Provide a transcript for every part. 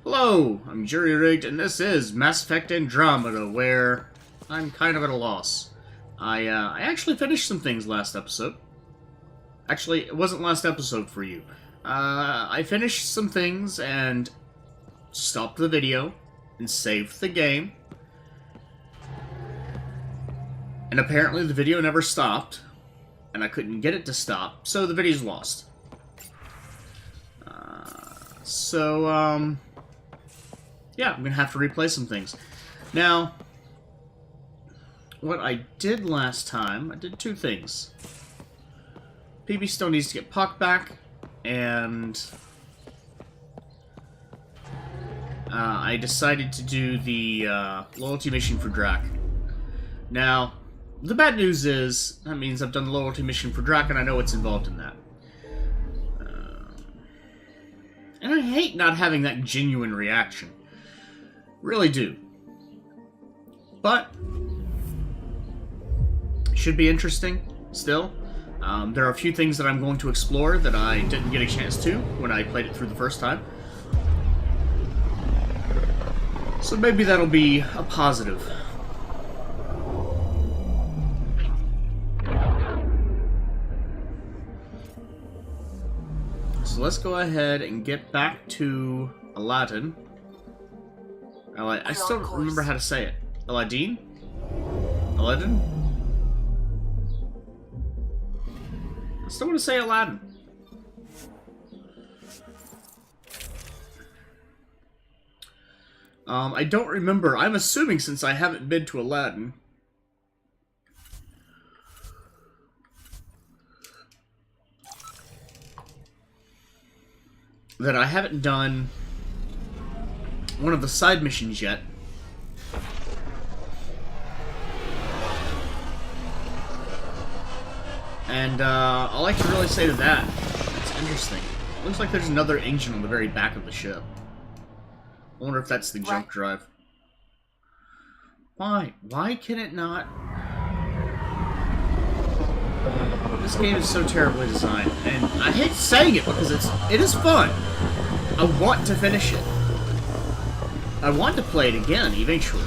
Hello, I'm Jury Rigged, and this is Mass Effect Andromeda, where I'm kind of at a loss. I actually finished some things last episode. Actually, it wasn't last episode for you. I finished some things and stopped the video and saved the game. And apparently the video never stopped, and I couldn't get it to stop, so the video's lost. Yeah, I'm gonna have to replay some things. Now, what I did last time, I did two things. PB still needs to get Puck back, and I decided to do the loyalty mission for Drac. Now, the bad news is, that means I've done the loyalty mission for Drac, and I know what's involved in that. And I hate not having that genuine reaction. Really do. But, should be interesting, still. There are a few things that I'm going to explore that I didn't get a chance to when I played it through the first time. So maybe that'll be a positive. So let's go ahead and get back to Aladdin. I still don't remember how to say it. Aladdin? Aladdin? I still want to say Aladdin. I don't remember. I'm assuming since I haven't been to Aladdin. That I haven't done one of the side missions yet. And all I can really say to that, it's interesting. Looks like there's another engine on the very back of the ship. I wonder if that's the jump drive. Why? Why can it not? This game is so terribly designed, and I hate saying it because it is fun. I want to finish it. I want to play it again, eventually.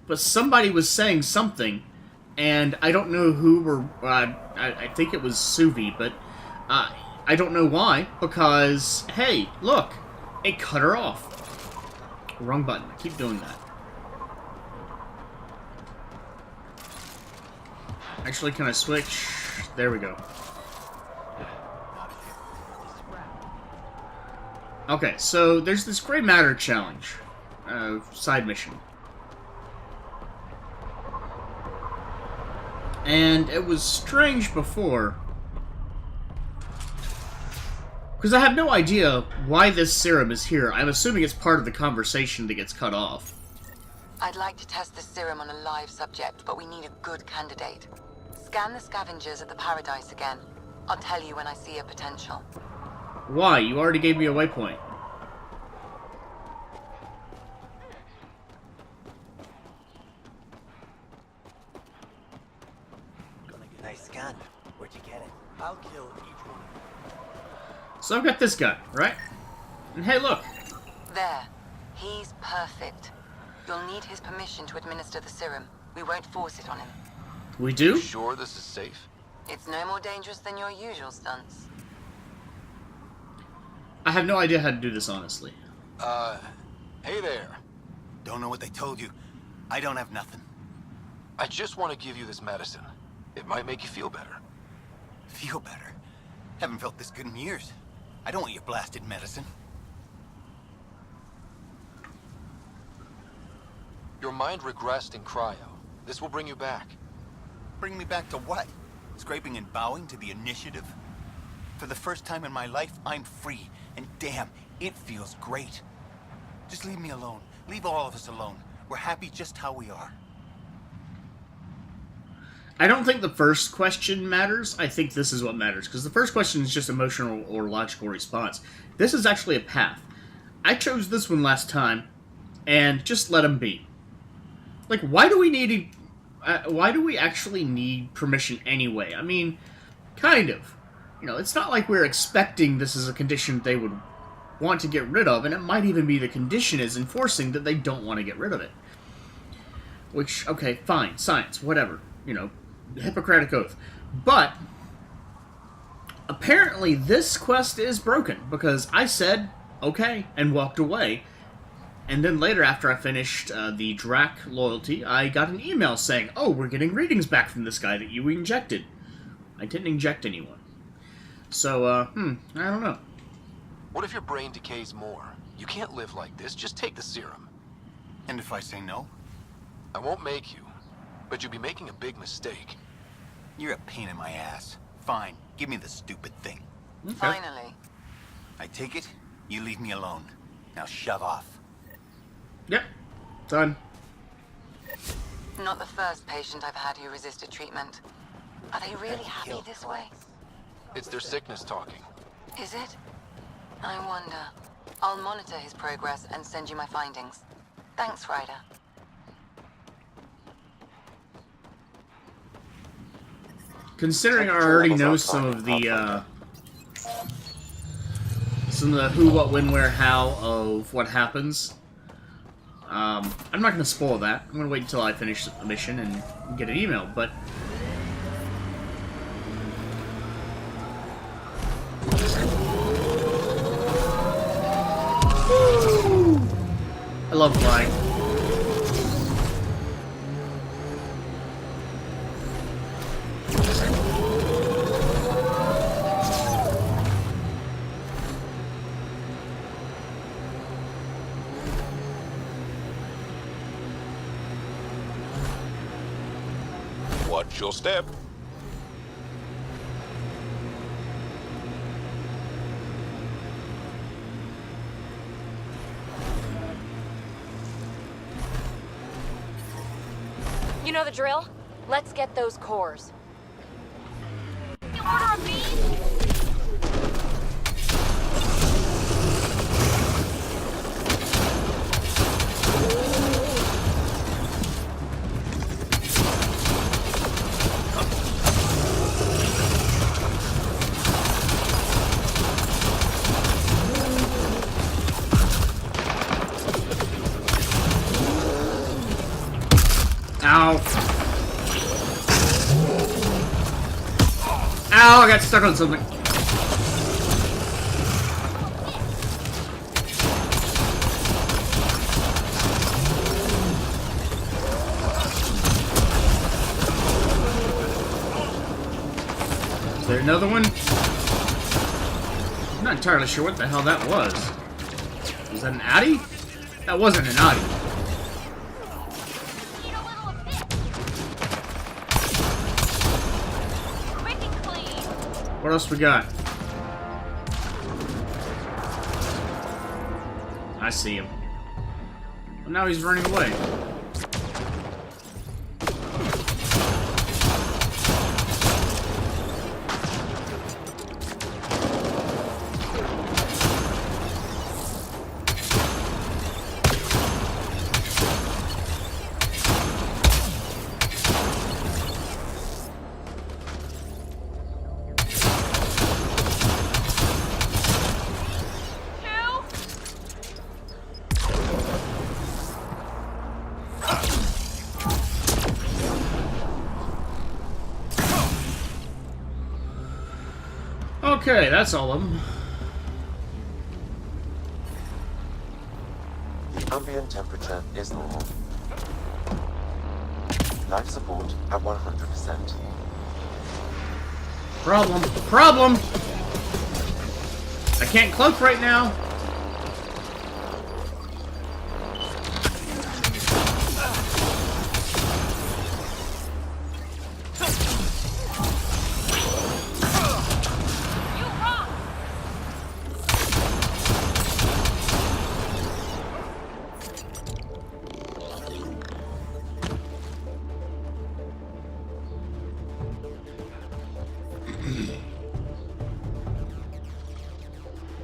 But somebody was saying something, and I don't know who or... I think it was Suvi, but I don't know why, because, hey, look, it cut her off. Wrong button. I keep doing that. Actually, can I switch? There we go. Okay, so there's this gray matter challenge. Side mission. And it was strange before. Because I have no idea why this serum is here. I'm assuming it's part of the conversation that gets cut off. I'd like to test the serum on a live subject, but we need a good candidate. Scan the scavengers at the Paradise again. I'll tell you when I see a potential. Why? You already gave me a waypoint. Nice scan. Where'd you get it? I'll kill each one. So I've got this guy, right? And hey, look. There. He's perfect. You'll need his permission to administer the serum. We won't force it on him. We do? You sure this is safe? It's no more dangerous than your usual stunts. I have no idea how to do this, honestly. Hey there. Don't know what they told you. I don't have nothing. I just want to give you this medicine. It might make you feel better. Feel better? Haven't felt this good in years. I don't want your blasted medicine. Your mind regressed in cryo. This will bring you back. Bring me back to what? Scraping and bowing to the initiative? For the first time in my life, I'm free. And damn, it feels great. Just leave me alone. Leave all of us alone. We're happy just how we are. I don't think the first question matters. I think this is what matters. Because the first question is just emotional or logical response. This is actually a path. I chose this one last time, and just let him be. Like, why do we need why do we actually need permission anyway? I mean, kind of. You know, it's not like we're expecting this is a condition they would want to get rid of, and it might even be the condition is enforcing that they don't want to get rid of it. Which, okay, fine, science, whatever. You know, Hippocratic Oath. But, apparently this quest is broken, because I said, okay, and walked away. And then later, after I finished the Drac loyalty, I got an email saying, oh, we're getting readings back from this guy that you injected. I didn't inject anyone. So, I don't know. What if your brain decays more? You can't live like this. Just take the serum. And if I say no? I won't make you, but you'll be making a big mistake. You're a pain in my ass. Fine, give me the stupid thing. Okay. Finally. I take it, you leave me alone. Now shove off. Yep. Done. Not the first patient I've had who resisted treatment. Are they really happy this way? It's their sickness talking. Is it? I wonder. I'll monitor his progress and send you my findings. Thanks, Ryder. Considering I already know some of the who, what, when, where, how of what happens, I'm not going to spoil that. I'm going to wait until I finish the mission and get an email, but... Woo! I love flying. Watch your step. You know the drill? Let's get those cores. You order a bean? Ow. Ow, I got stuck on something. Is there another one? I'm not entirely sure what the hell that was. Was that an Addy? That wasn't an Addy. What else we got? I see him. Well, now he's running away. Okay, that's all of them. Ambient temperature is normal. Life support at 100%. Problem. Problem! I can't cloak right now.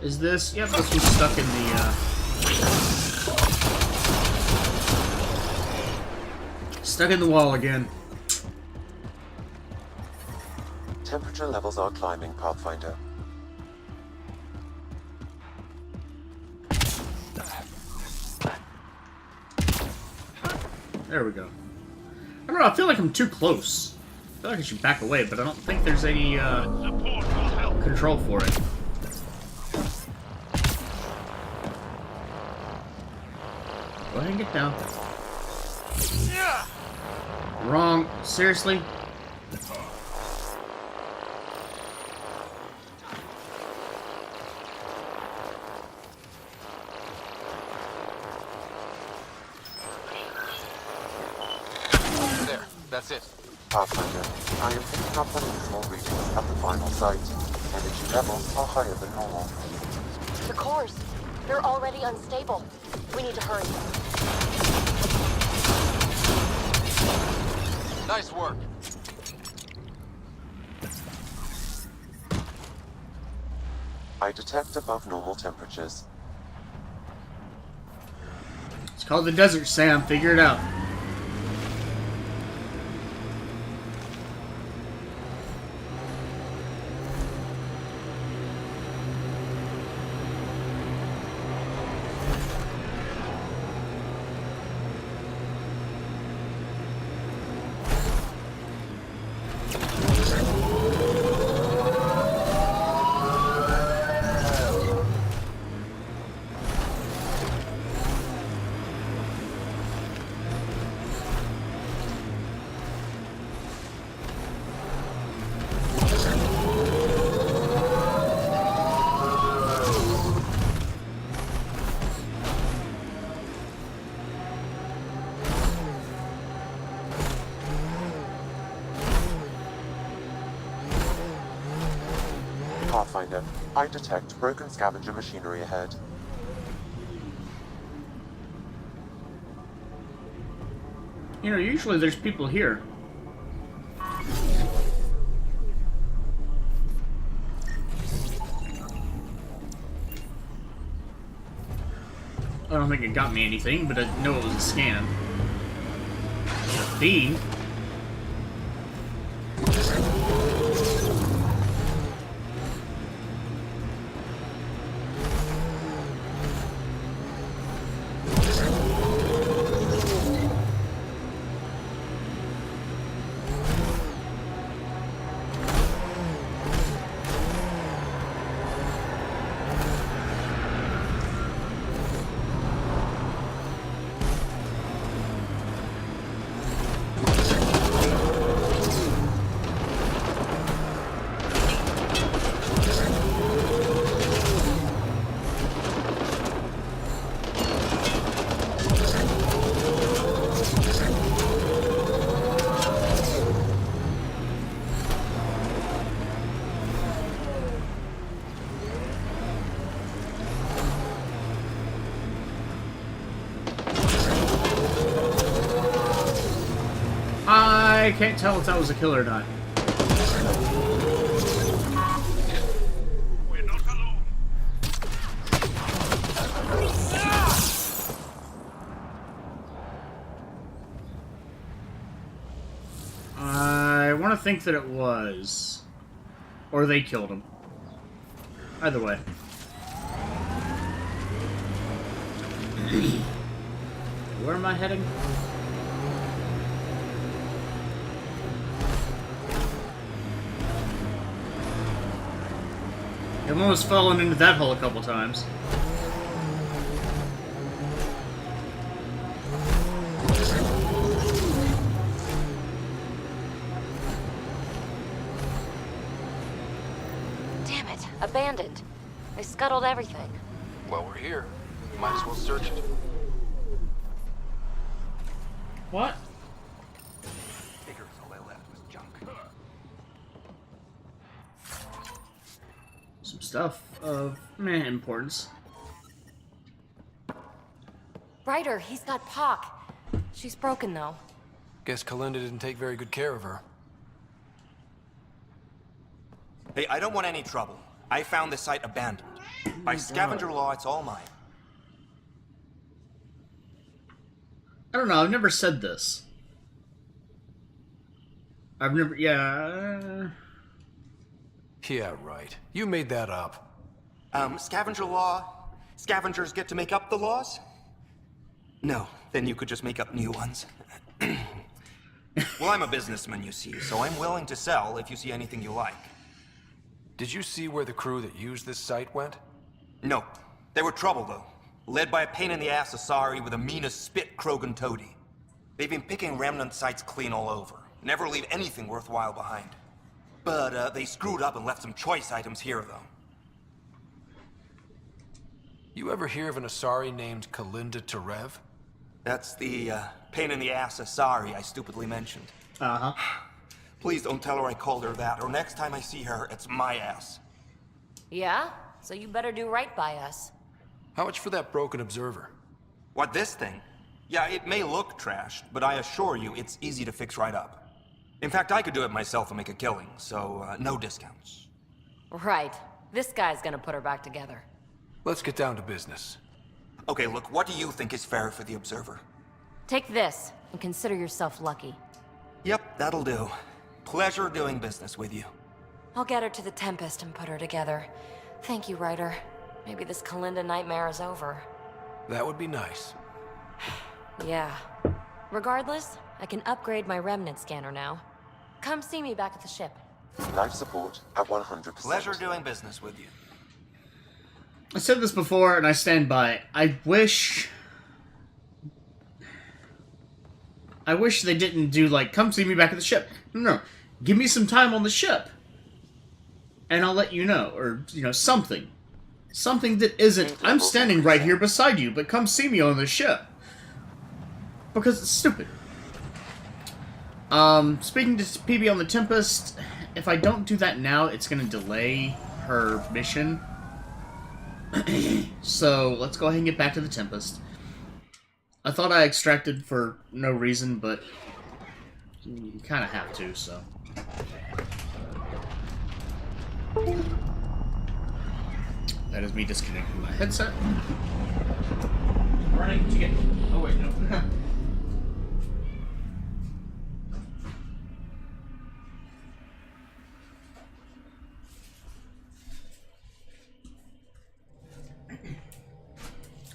Is this? Yep, this was stuck in the, stuck in the wall again. Temperature levels are climbing, Pathfinder. There we go. I don't know, I feel like I'm too close. I feel like I should back away, but I don't think there's any, control for it. Go ahead and get down. Wrong. Seriously? There, that's it. Pathfinder, I am picking up unusual readings at the final site. Energy levels are higher than normal. The cores. They're already unstable. We need to hurry. Nice work. I detect above normal temperatures. It's called the desert, Sam. Figure it out. Pathfinder, I detect broken scavenger machinery ahead. You know, usually there's people here. I don't think it got me anything, but I know it was a scan. A B. I can't tell if that was a kill or not. We're not alone. I want to think that it was. Or they killed him. Either way. Where am I heading? I've almost fallen into that hole a couple times. Damn it. Abandoned. They scuttled everything. Well, we're here. Might as well search it. What? Figures all I left was junk. Some stuff of meh importance. Ryder, he's got Pock. She's broken, though. Guess Kalinda didn't take very good care of her. Hey, I don't want any trouble. I found the site abandoned. By scavenger law, it's all mine. I don't know, I've never said this. I've never, yeah... Yeah, right. You made that up. Scavenger law? Scavengers get to make up the laws? No, then you could just make up new ones. Well, I'm a businessman, you see, so I'm willing to sell if you see anything you like. Did you see where the crew that used this site went? No. They were trouble, though. Led by a pain-in-the-ass Asari with a meanest spit Krogan toady. They've been picking remnant sites clean all over. Never leave anything worthwhile behind. But, they screwed up and left some choice items here, though. You ever hear of an Asari named Kalinda Terev? That's the, pain-in-the-ass Asari I stupidly mentioned. Uh-huh. Please don't tell her I called her that, or next time I see her, it's my ass. Yeah? So you better do right by us. How much for that broken observer? What, this thing? Yeah, it may look trashed, but I assure you it's easy to fix right up. In fact, I could do it myself and make a killing, so no discounts. Right. This guy's gonna put her back together. Let's get down to business. Okay, look, what do you think is fair for the observer? Take this, and consider yourself lucky. Yep, that'll do. Pleasure doing business with you. I'll get her to the Tempest and put her together. Thank you, Ryder. Maybe this Kalinda nightmare is over. That would be nice. Yeah. Regardless, I can upgrade my remnant scanner now. Come see me back at the ship. Life support at 100%. Pleasure doing business with you. I said this before, and I stand by it. I wish they didn't do, like, come see me back at the ship. No. Give me some time on the ship. And I'll let you know. Or, you know, something. Something that isn't, I'm standing right here beside you, but come see me on the ship. Because it's stupid. Speaking to PB on the Tempest, if I don't do that now, it's going to delay her mission. So, let's go ahead and get back to the Tempest. I thought I extracted for no reason, but you kind of have to, so. That is me disconnecting my headset. Running to get... Oh, wait, no.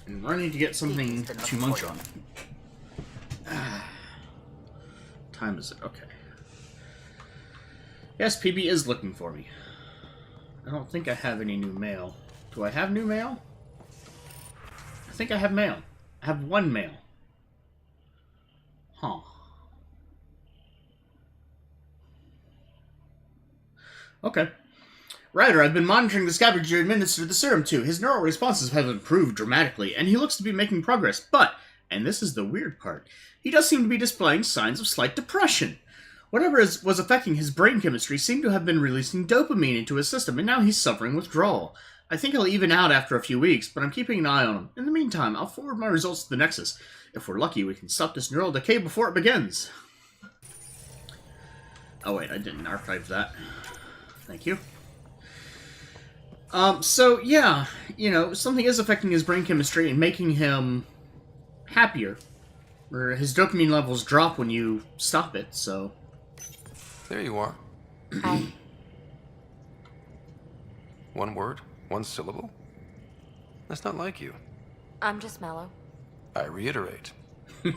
I'm running to get something to munch on. Time is it? Okay. Yes, PB is looking for me. I don't think I have any new mail. Do I have new mail? I think I have mail. I have one mail. Huh. Okay. Ryder, I've been monitoring the scavenger you administered the serum to. His neural responses have improved dramatically, and he looks to be making progress, but, and this is the weird part, he does seem to be displaying signs of slight depression. Whatever was affecting his brain chemistry seemed to have been releasing dopamine into his system, and now he's suffering withdrawal. I think he'll even out after a few weeks, but I'm keeping an eye on him. In the meantime, I'll forward my results to the Nexus. If we're lucky, we can stop this neural decay before it begins. Oh wait, I didn't archive that. Thank you. So, yeah, you know, something is affecting his brain chemistry and making him happier. Or his dopamine levels drop when you stop it, so... There you are. Hi. One word, one syllable? That's not like you. I'm just mellow. I reiterate.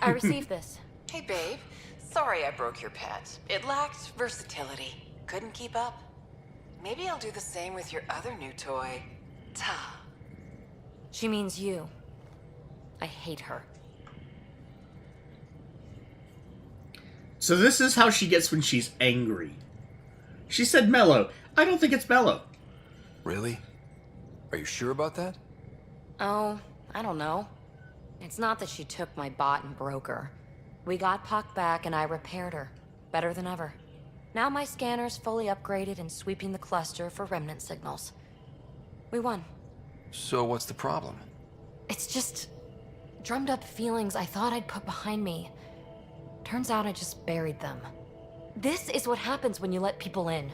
I received this. Hey, babe. Sorry I broke your pet. It lacked versatility. Couldn't keep up. Maybe I'll do the same with your other new toy. Ta. She means you. I hate her. So this is how she gets when she's angry. She said mellow. I don't think it's mellow. Really? Are you sure about that? Oh, I don't know. It's not that she took my bot and broke her. We got Puck back and I repaired her. Better than ever. Now my scanner's fully upgraded and sweeping the cluster for remnant signals. We won. So what's the problem? It's just... drummed up feelings I thought I'd put behind me. Turns out I just buried them. This is what happens when you let people in.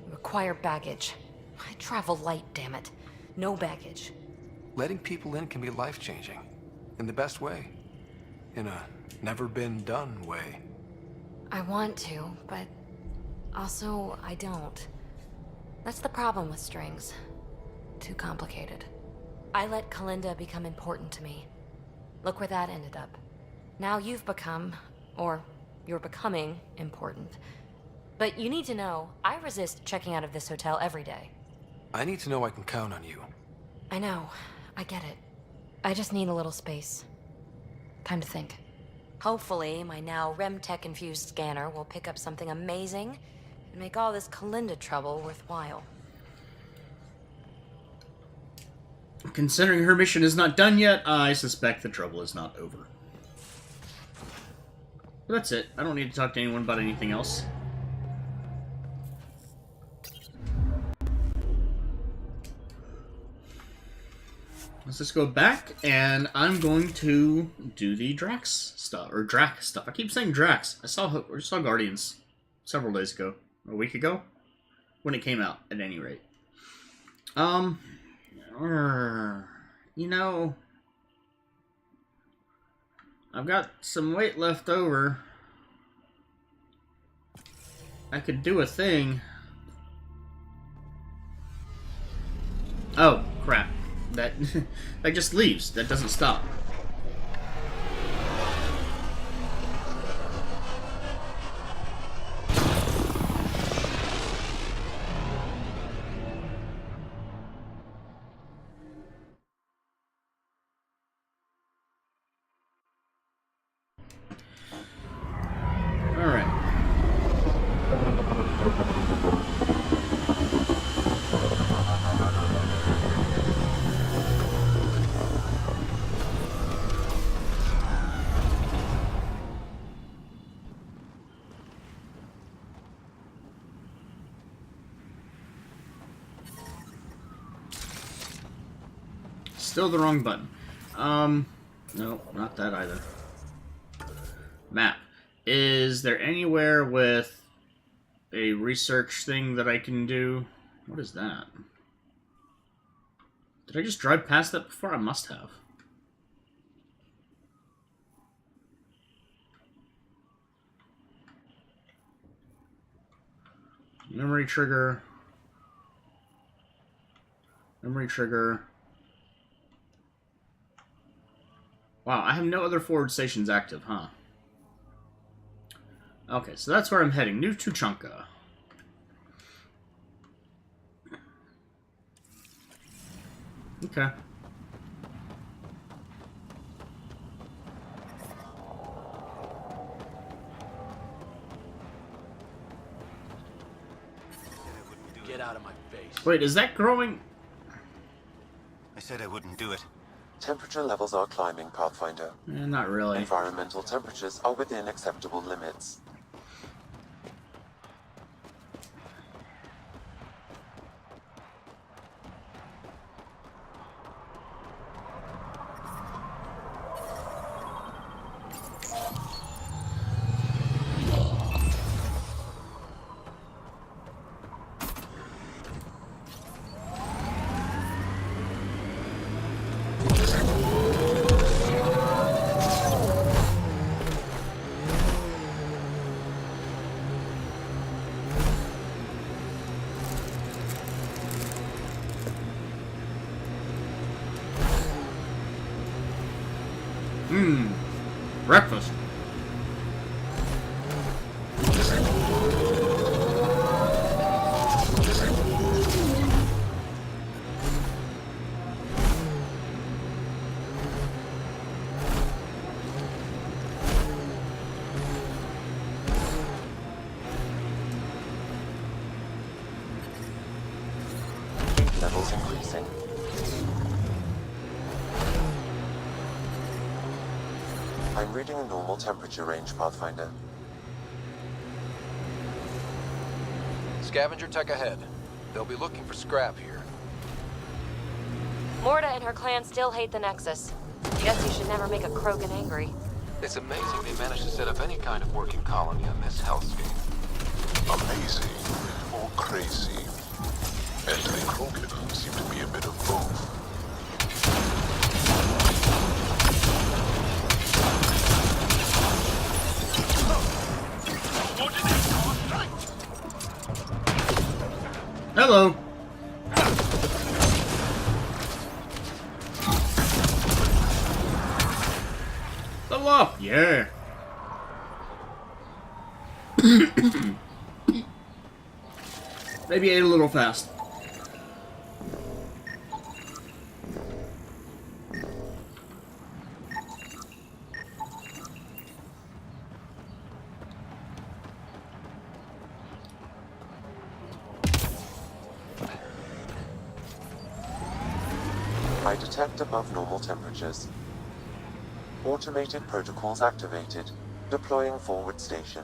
You acquire baggage. I travel light, damn it. No baggage. Letting people in can be life-changing. In the best way. In a never-been-done way. I want to, but also I don't. That's the problem with strings. Too complicated. I let Kalinda become important to me. Look where that ended up. Now you've become, or you're becoming, important. But you need to know, I resist checking out of this hotel every day. I need to know I can count on you. I know. I get it. I just need a little space. Time to think. Hopefully, my now REM-tech-infused scanner will pick up something amazing and make all this Kalinda trouble worthwhile. Considering her mission is not done yet, I suspect the trouble is not over. But that's it. I don't need to talk to anyone about anything else. Let's just go back, and I'm going to do the Drax stuff, or Drac stuff. I keep saying Drax. I saw Guardians several days ago, a week ago, when it came out, at any rate. You know, I've got some weight left over. I could do a thing. Oh, crap. That just leaves. That doesn't stop. Still the wrong button. No, not that either. Map. Is there anywhere with a research thing that I can do? What is that? Did I just drive past that before? I must have. Memory trigger. Memory trigger. Wow, I have no other forward stations active, huh? Okay, so that's where I'm heading. New Tuchanka. Okay. Get out of my face. Wait, is that growing? I said I wouldn't do it. Temperature levels are climbing, Pathfinder. Not really. Environmental temperatures are within acceptable limits. Breakfast. Levels increasing. I'm reading a normal temperature range, Pathfinder. Scavenger tech ahead. They'll be looking for scrap here. Morta and her clan still hate the Nexus. Guess you should never make a Krogan angry. It's amazing they managed to set up any kind of working colony on this hellscape. Amazing or crazy. Anti-Krogan seem to be a bit of both. Hello. Level up, yeah. Maybe ate a little fast. I detect above normal temperatures. Automated protocols activated. Deploying forward station.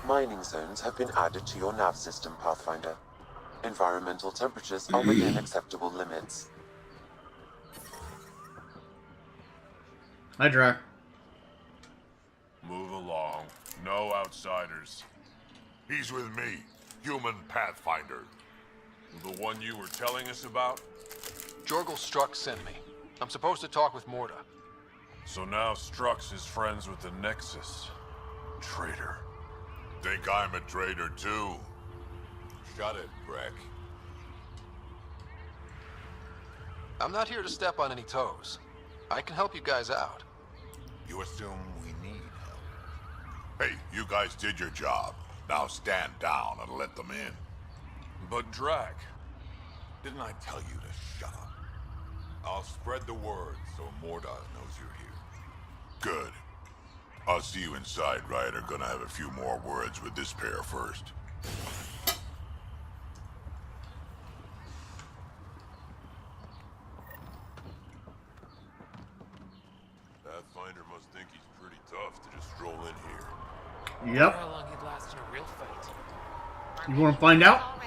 Mining zones have been added to your nav system, Pathfinder. Environmental temperatures are within acceptable limits. Hi, Drac. Move along. No outsiders. He's with me, human Pathfinder. The one you were telling us about? Jorgel Strux sent me. I'm supposed to talk with Morda. So now Strux is friends with the Nexus. Traitor. Think I'm a traitor too? Shut it, Breck. I'm not here to step on any toes. I can help you guys out. You assume we need help. Hey, you guys did your job. Now stand down and let them in. But Drac, didn't I tell you to shut up? I'll spread the word so Morda knows you're here. Good. I'll see you inside, Ryder. Gonna have a few more words with this pair first. Pathfinder must think he's pretty tough to just stroll in here. Yep. How long he'd last in a real fight. You want to find out?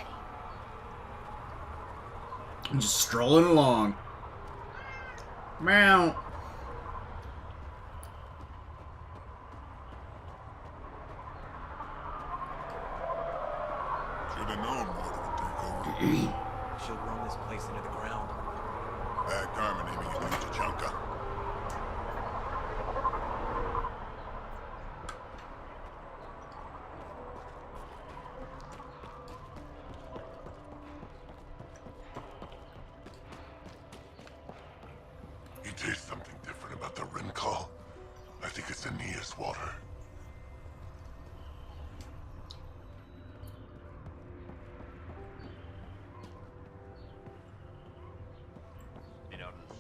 I'm just strolling along. Meow. Should have known Morda would take over. She'll run this place into the ground. Carmen aiming at you, Tachanka. You taste something different about the Rin call? I think it's Aeneas water.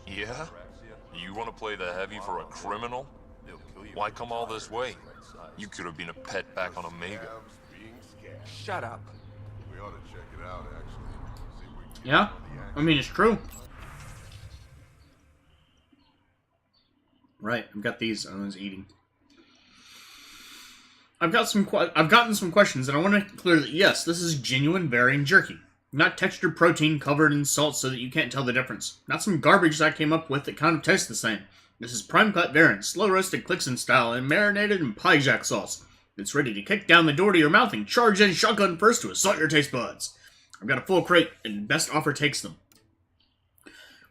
Yeah? You want to play the heavy for a criminal? Why come all this way? You could have been a pet back on Omega. Shut up. We ought to check it out, actually. See if we can Yeah? I mean, it's true. Right, I've got these. I was eating. I've gotten some questions, and I want to clear that yes, this is genuine varying jerky. Not textured protein covered in salt so that you can't tell the difference. Not some garbage that I came up with that kind of tastes the same. This is prime cut variant, slow roasted Clixon style, and marinated in pie jack sauce. It's ready to kick down the door to your mouth and charge in shotgun first to assault your taste buds. I've got a full crate, and best offer takes them.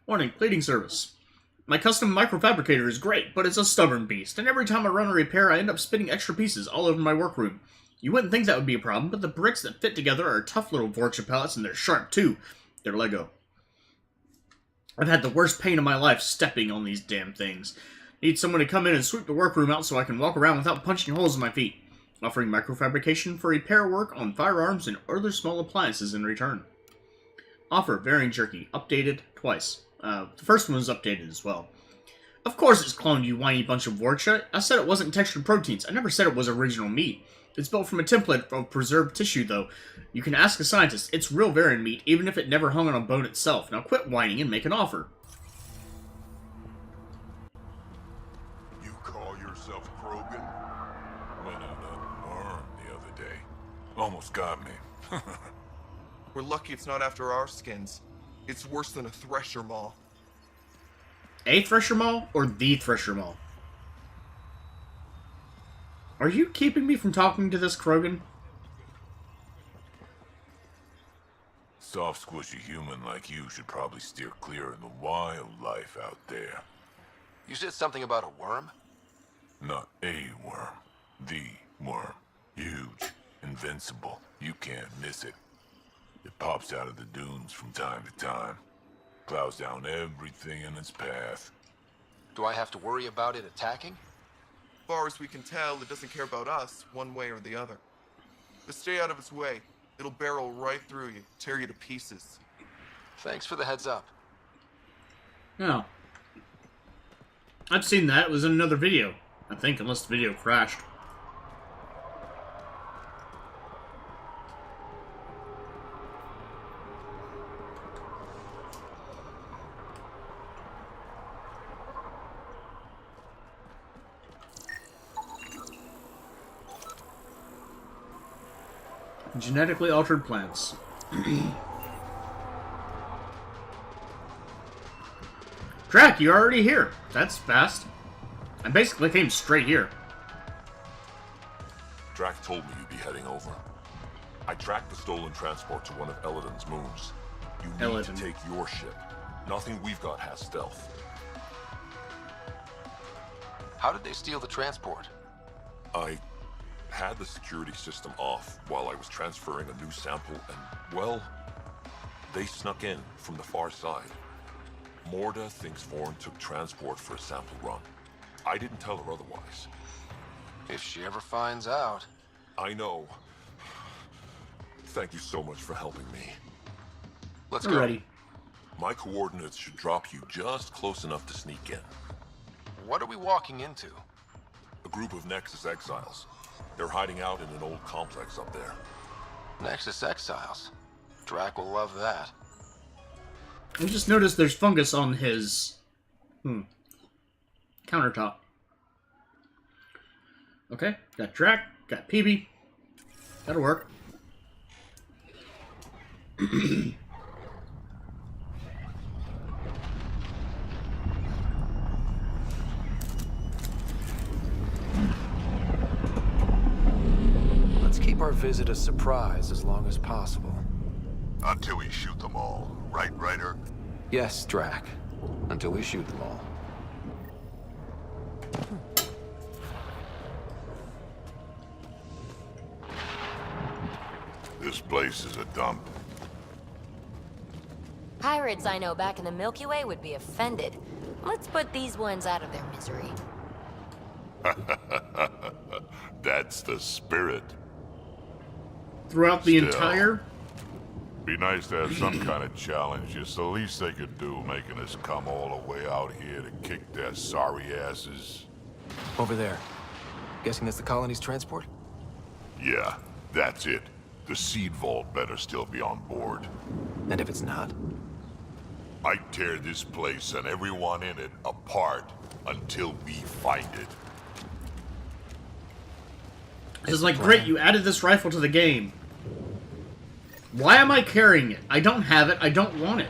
Warning, plating service. My custom microfabricator is great, but it's a stubborn beast, and every time I run a repair I end up spinning extra pieces all over my workroom. You wouldn't think that would be a problem, but the bricks that fit together are tough little Vorcha pellets, and they're sharp too. They're Lego. I've had the worst pain of my life stepping on these damn things. Need someone to come in and sweep the workroom out so I can walk around without punching holes in my feet. Offering microfabrication for repair work on firearms and other small appliances in return. Offer varying jerky, updated twice. The first one was updated as well. Of course it's cloned, you whiny bunch of Vorcha. I said it wasn't textured proteins. I never said it was original meat. It's built from a template of preserved tissue, though. You can ask a scientist. It's real variant meat, even if it never hung on a bone itself. Now quit whining and make an offer. You call yourself Krogan? Went out that barn the other day. Almost got me. We're lucky it's not after our skins. It's worse than a thresher maw. A thresher maw or the thresher maw? Are you keeping me from talking to this Krogan? Soft, squishy human like you should probably steer clear of the wild life out there. You said something about a worm? Not a worm. The worm. Huge. Invincible. You can't miss it. It pops out of the dunes from time to time. Plows down everything in its path. Do I have to worry about it attacking? As far as we can tell, it doesn't care about us, one way or the other. But stay out of its way. It'll barrel right through you, tear you to pieces. Thanks for the heads up. Oh. I've seen that. It was in another video. I think, unless the video crashed. Genetically altered plants. Drac, you're already here. That's fast. I basically came straight here. Drac told me you'd be heading over. I tracked the stolen transport to one of Elodin's moons. You need to take your ship. Nothing we've got has stealth. How did they steal the transport? I had the security system off while I was transferring a new sample and, well, they snuck in from the far side. Morda thinks Vorn took transport for a sample run. I didn't tell her otherwise. If she ever finds out. I know. Thank you so much for helping me. Let's go. Ready. My coordinates should drop you just close enough to sneak in. What are we walking into? A group of Nexus exiles. They're hiding out in an old complex up there. Nexus exiles. Drac will love that. I just noticed there's fungus on his countertop. Okay, got Drac, got PB. That'll work. Let's keep our visit a surprise as long as possible. Until we shoot them all. Right, Ryder? Yes, Drac. Until we shoot them all. This place is a dump. Pirates I know back in the Milky Way would be offended. Let's put these ones out of their misery. That's the spirit. Throughout the entire... Be nice to have some kind of challenge. It's the least they could do, making us come all the way out here to kick their sorry asses. Over there. Guessing that's the colony's transport? Yeah, that's it. The seed vault better still be on board. And if it's not? I'd tear this place and everyone in it apart until we find it. This is like, great, you added this rifle to the game. Why am I carrying it? I don't have it. I don't want it.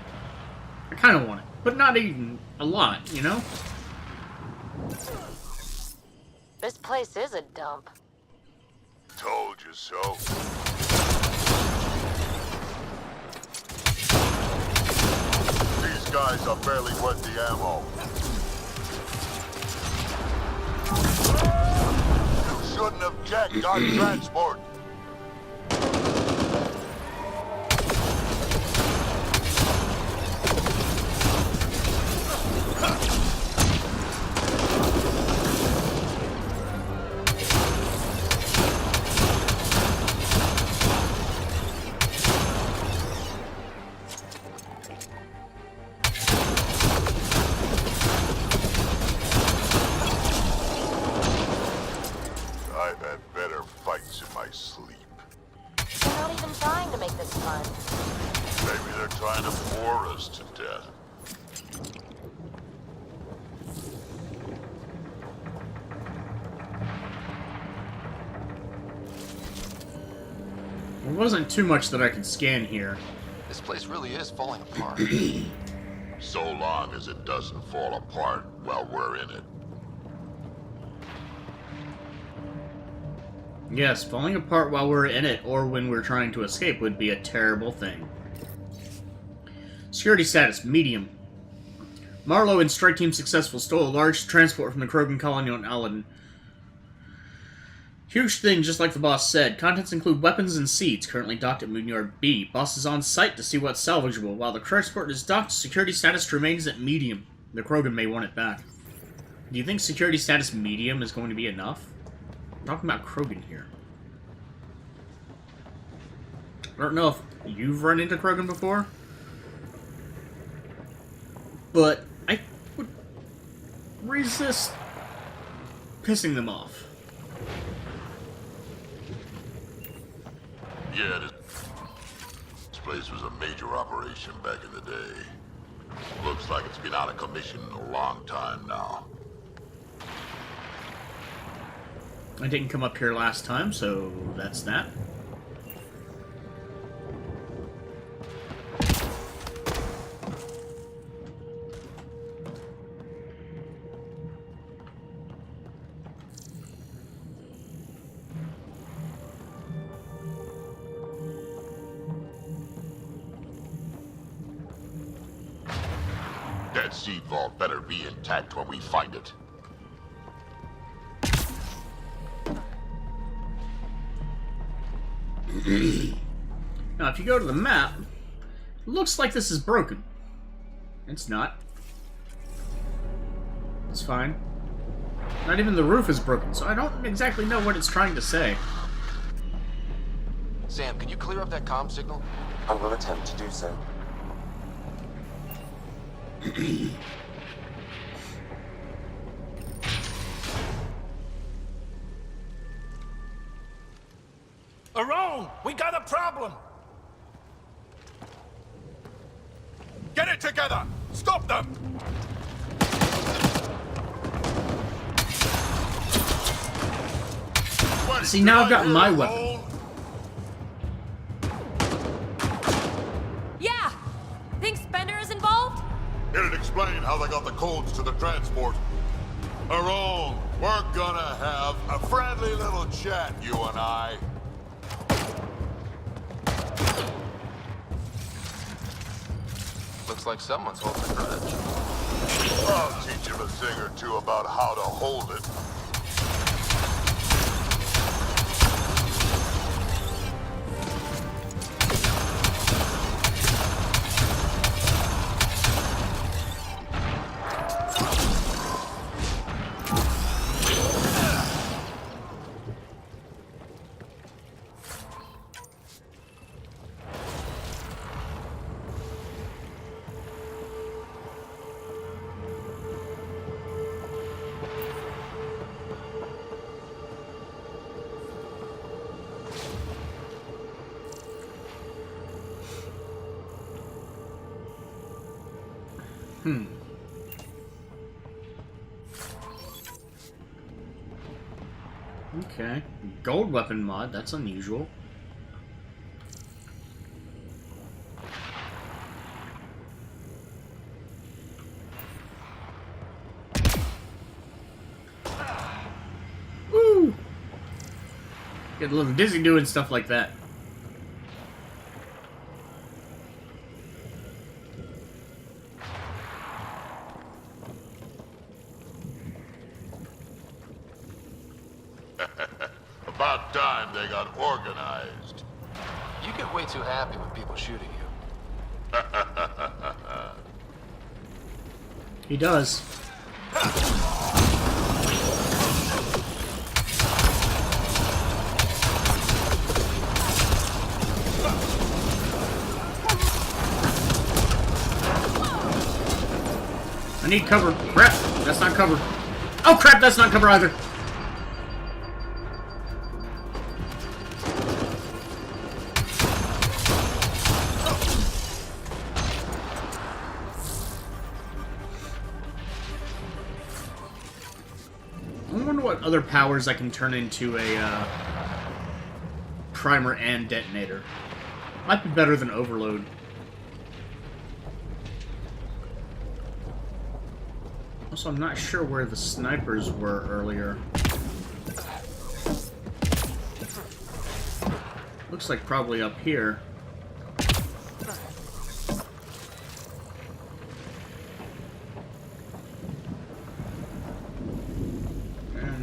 I kind of want it. But not even a lot, you know? This place is a dump. Told you so. These guys are barely worth the ammo. You shouldn't have jacked our transport. I've had better fights in my sleep. They're not even trying to make this fun. Maybe they're trying to bore us to death. There wasn't too much that I could scan here. This place really is falling apart. So long as it doesn't fall apart while we're in it. Yes, falling apart while we're in it or when we're trying to escape would be a terrible thing. Security status, medium. Marlowe and Strike Team Successful stole a large transport from the Krogan colony on Aladdin. Huge thing, just like the boss said. Contents include weapons and seeds, currently docked at Moonyard B. Boss is on site to see what's salvageable. While the transport is docked, security status remains at medium. The Krogan may want it back. Do you think security status medium is going to be enough? I'm talking about Krogan here. I don't know if you've run into Krogan before, but I would resist pissing them off. Yeah, this place was a major operation back in the day. Looks like it's been out of commission a long time now. I didn't come up here last time, so that's that. That seed vault better be intact when we find it. Now, if you go to the map, it looks like this is broken. It's not. It's fine. Not even the roof is broken, so I don't exactly know what it's trying to say. Sam, can you clear up that comm signal? I will attempt to do so. Aron, we got a problem! Get it together! Stop them! See, now I've got my weapon. Yeah! Think Spender is involved? It'd explain how they got the codes to the transport. Aron, we're gonna have a friendly little chat, you and I. Looks like someone's holding a grudge. I'll teach him a thing or two about how to hold it. Okay. Gold weapon mod, that's unusual. Woo! Get a little dizzy doing stuff like that. About time they got organized. You get way too happy with people shooting you. He does. I need cover. Crap, that's not cover. Oh crap, that's not cover either. I wonder what other powers I can turn into a primer and detonator. Might be better than overload. Also, I'm not sure where the snipers were earlier. Looks like probably up here.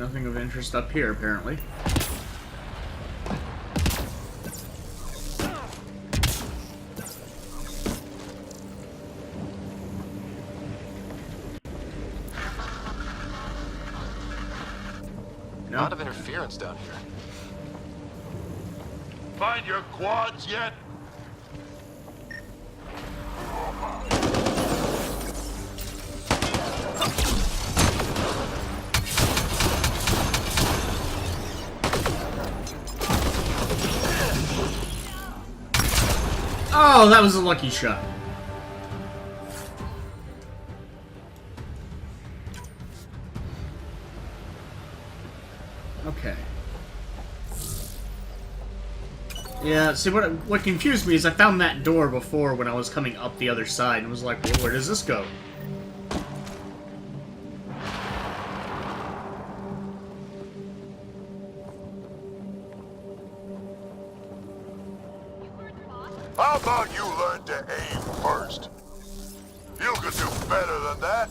Nothing of interest up here, apparently. A lot of interference down here. Find your quads yet? Oh, that was a lucky shot. Okay. Yeah, see, what confused me is I found that door before when I was coming up the other side and was like, well, where does this go? How about you learn to aim first? You could do better than that.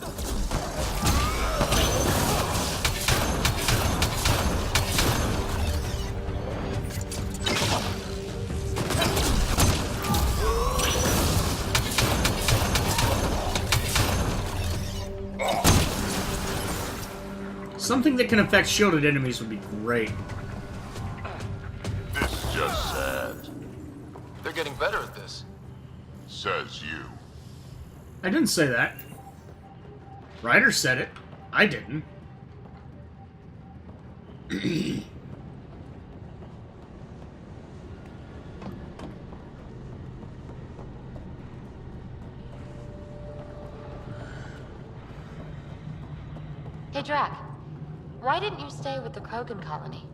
Something that can affect shielded enemies would be great. This is just sad. They're getting better at this. Says you. I didn't say that. Ryder said it. I didn't. Hey, Drac. Why didn't you stay with the Krogan colony?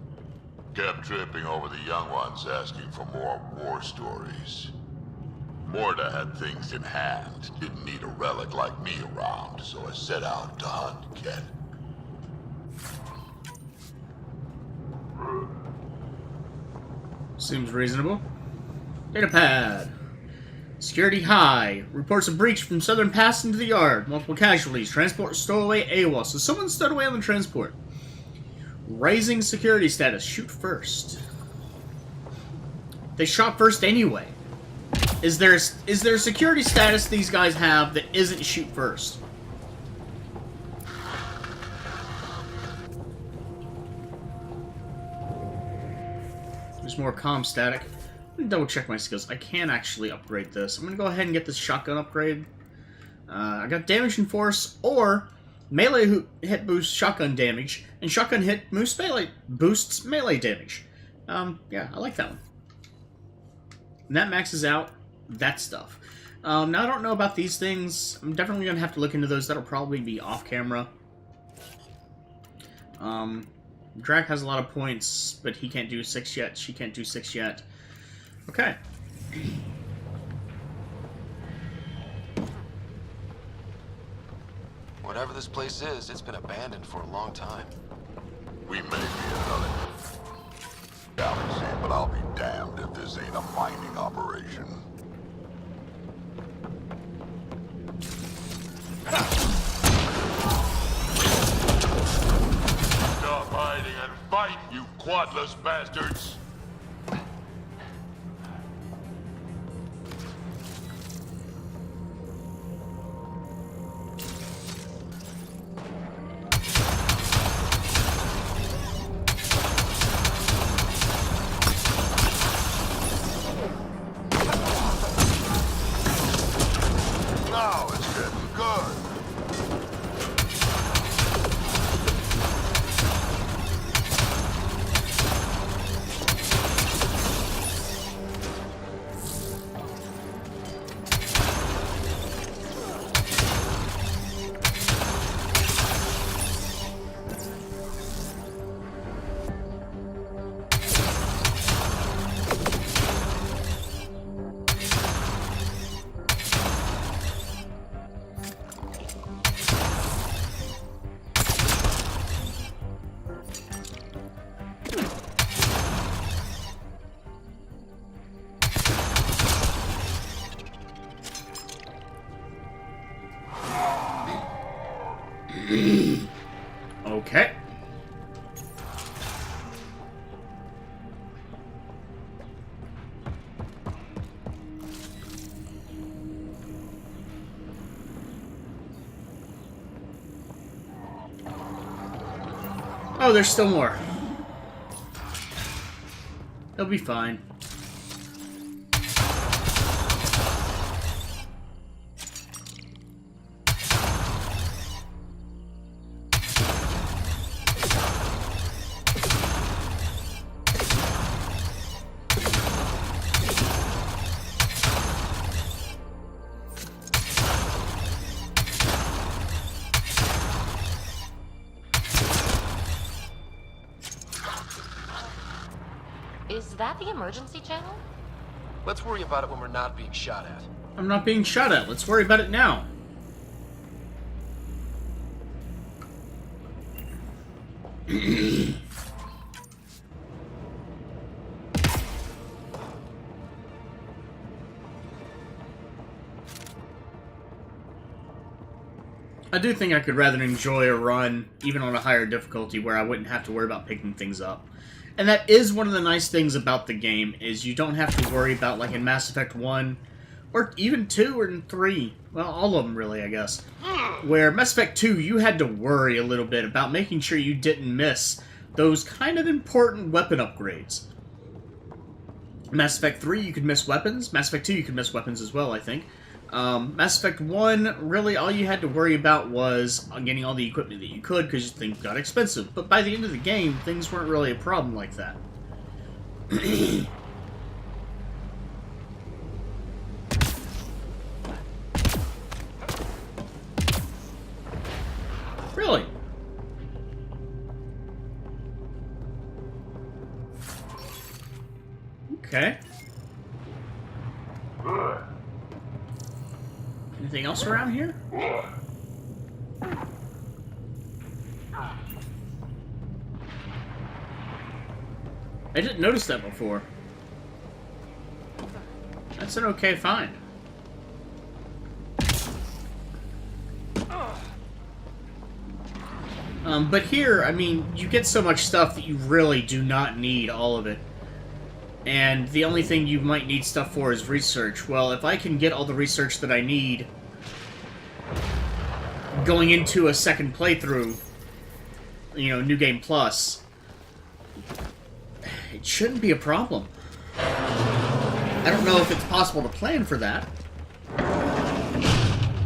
Kept tripping over the young ones asking for more war stories. Morta had things in hand. Didn't need a relic like me around, so I set out to hunt again. Seems reasonable. Data pad. Security high. Reports a breach from Southern Pass into the yard. Multiple casualties. Transport stowaway AWOL. So someone stowed away on the transport. Raising security status. Shoot first. They shot first anyway. Is there a security status these guys have that isn't shoot first? There's more comm static. Let me double check my skills. I can actually upgrade this. I'm gonna go ahead and get this shotgun upgrade. I got damage and force, or melee hit boosts shotgun damage, and shotgun hit boosts melee damage. Yeah, I like that one. And that maxes out that stuff. Now, I don't know about these things. I'm definitely gonna have to look into those. That'll probably be off camera. Drac has a lot of points, but he can't do 6 yet. She can't do 6 yet. Okay. Whatever this place is, it's been abandoned for a long time. We may be another galaxy, but I'll be damned if this ain't a mining operation. Stop hiding and fight, you quadless bastards! Now it's getting good. Okay. Oh, there's still more. He'll be fine. Is that the emergency channel? Let's worry about it when we're not being shot at. I'm not being shot at. Let's worry about it now. I do think I could rather enjoy a run, even on a higher difficulty, where I wouldn't have to worry about picking things up. And that is one of the nice things about the game, is you don't have to worry about, like in Mass Effect 1, or even 2 or 3, well, all of them really, I guess, where Mass Effect 2, you had to worry a little bit about making sure you didn't miss those kind of important weapon upgrades. Mass Effect 3, you could miss weapons. Mass Effect 2, you could miss weapons as well, I think. Mass Effect 1, really all you had to worry about was getting all the equipment that you could, because things got expensive. But by the end of the game, things weren't really a problem like that. Really? Okay. Anything else around here? I didn't notice that before. That's an okay find. But here, I mean, you get so much stuff that you really do not need all of it. And the only thing you might need stuff for is research. Well, if I can get all the research that I need going into a second playthrough, you know, New Game Plus, it shouldn't be a problem. I don't know if it's possible to plan for that.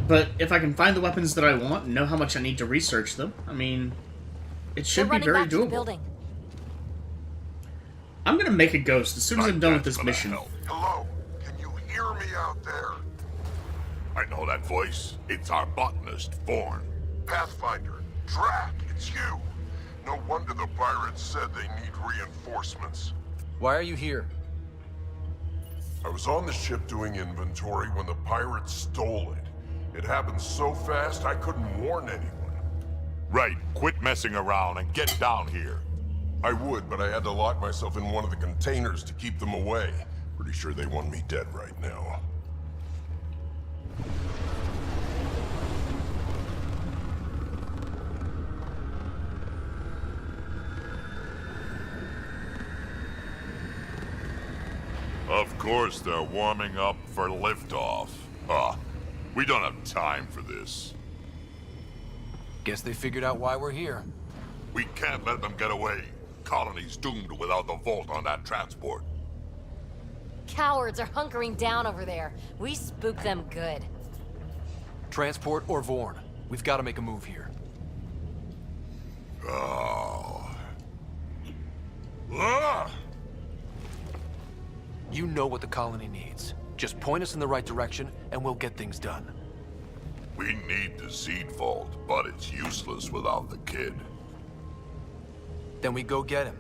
But if I can find the weapons that I want and know how much I need to research them, I mean, it should be very doable. I'm gonna make a ghost as soon as I'm done with this mission. Hello? Can you hear me out there? I know that voice. It's our botanist, Vorn. Pathfinder, Drac, it's you. No wonder the pirates said they need reinforcements. Why are you here? I was on the ship doing inventory when the pirates stole it. It happened so fast I couldn't warn anyone. Right, quit messing around and get down here. I would, but I had to lock myself in one of the containers to keep them away. Pretty sure they want me dead right now. Of course they're warming up for liftoff. We don't have time for this. Guess they figured out why we're here. We can't let them get away. Colony's doomed without the vault on that transport. Cowards are hunkering down over there. We spooked them good. Transport or Vorn. We've got to make a move here. Oh. Ah! You know what the colony needs. Just point us in the right direction, and we'll get things done. We need the seed vault, but it's useless without the kid. Then we go get him.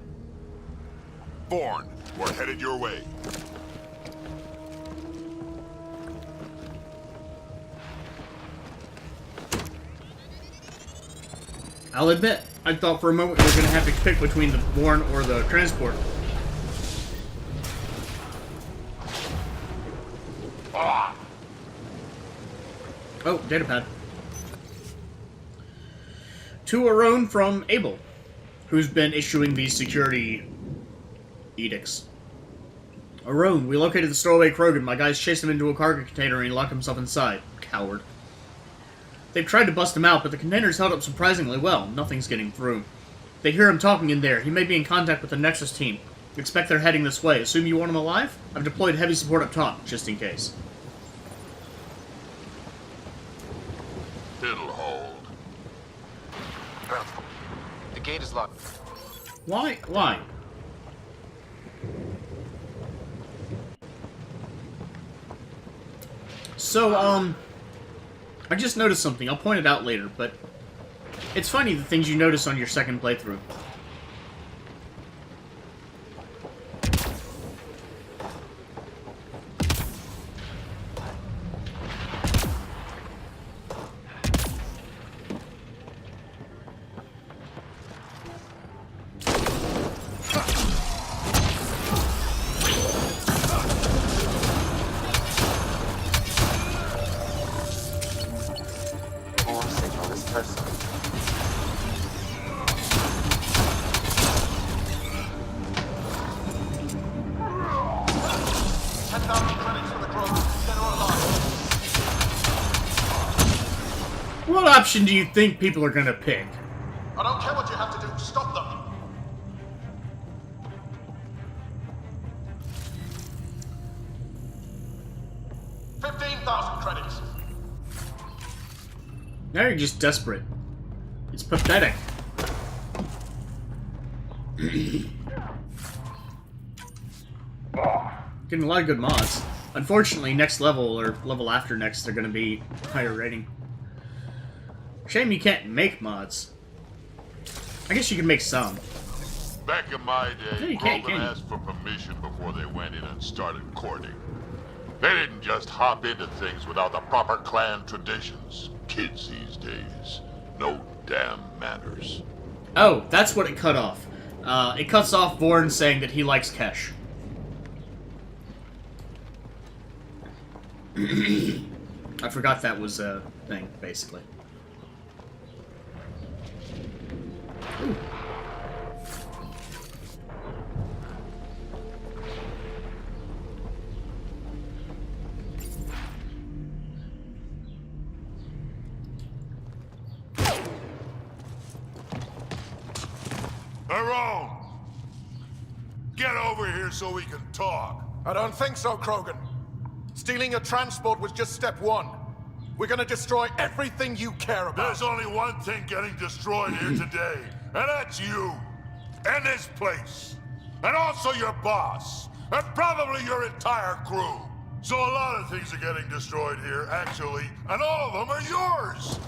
Vorn, we're headed your way. I'll admit, I thought for a moment we were going to have to pick between the Vorn or the transport. Oh, datapad. To Arone from Abel, who's been issuing these security edicts. Arone, we located the stowaway Krogan. My guys chased him into a cargo container and he locked himself inside. Coward. They've tried to bust him out, but the container's held up surprisingly well. Nothing's getting through. They hear him talking in there. He may be in contact with the Nexus team. Expect they're heading this way. Assume you want him alive? I've deployed heavy support up top, just in case. It'll hold. The gate is locked. Why? Why? So, I just noticed something. I'll point it out later, but it's funny the things you notice on your second playthrough. What option do you think people are gonna pick? I don't care what you have to do. Stop them. $15,000 credits. Now you're just desperate. It's pathetic. Getting a lot of good mods. Unfortunately, next level, or level after next, they're gonna be higher rating. Shame you can't make mods. I guess you can make some. Back in my No, day, you can't, Krogan can you? asked for permission before they went in and started courting. They didn't just hop into things without the proper clan traditions. Kids these days, no damn manners. Oh, that's what it cut off. It cuts off Vorn saying that he likes Kesh. I forgot that was a thing, basically. Ooh. Tyrone! Get over here so we can talk. I don't think so, Krogan. Stealing a transport was just step one. We're gonna destroy everything you care about. There's only one thing getting destroyed here today, and that's you. And this place. And also your boss. And probably your entire crew. So a lot of things are getting destroyed here, actually, and all of them are yours.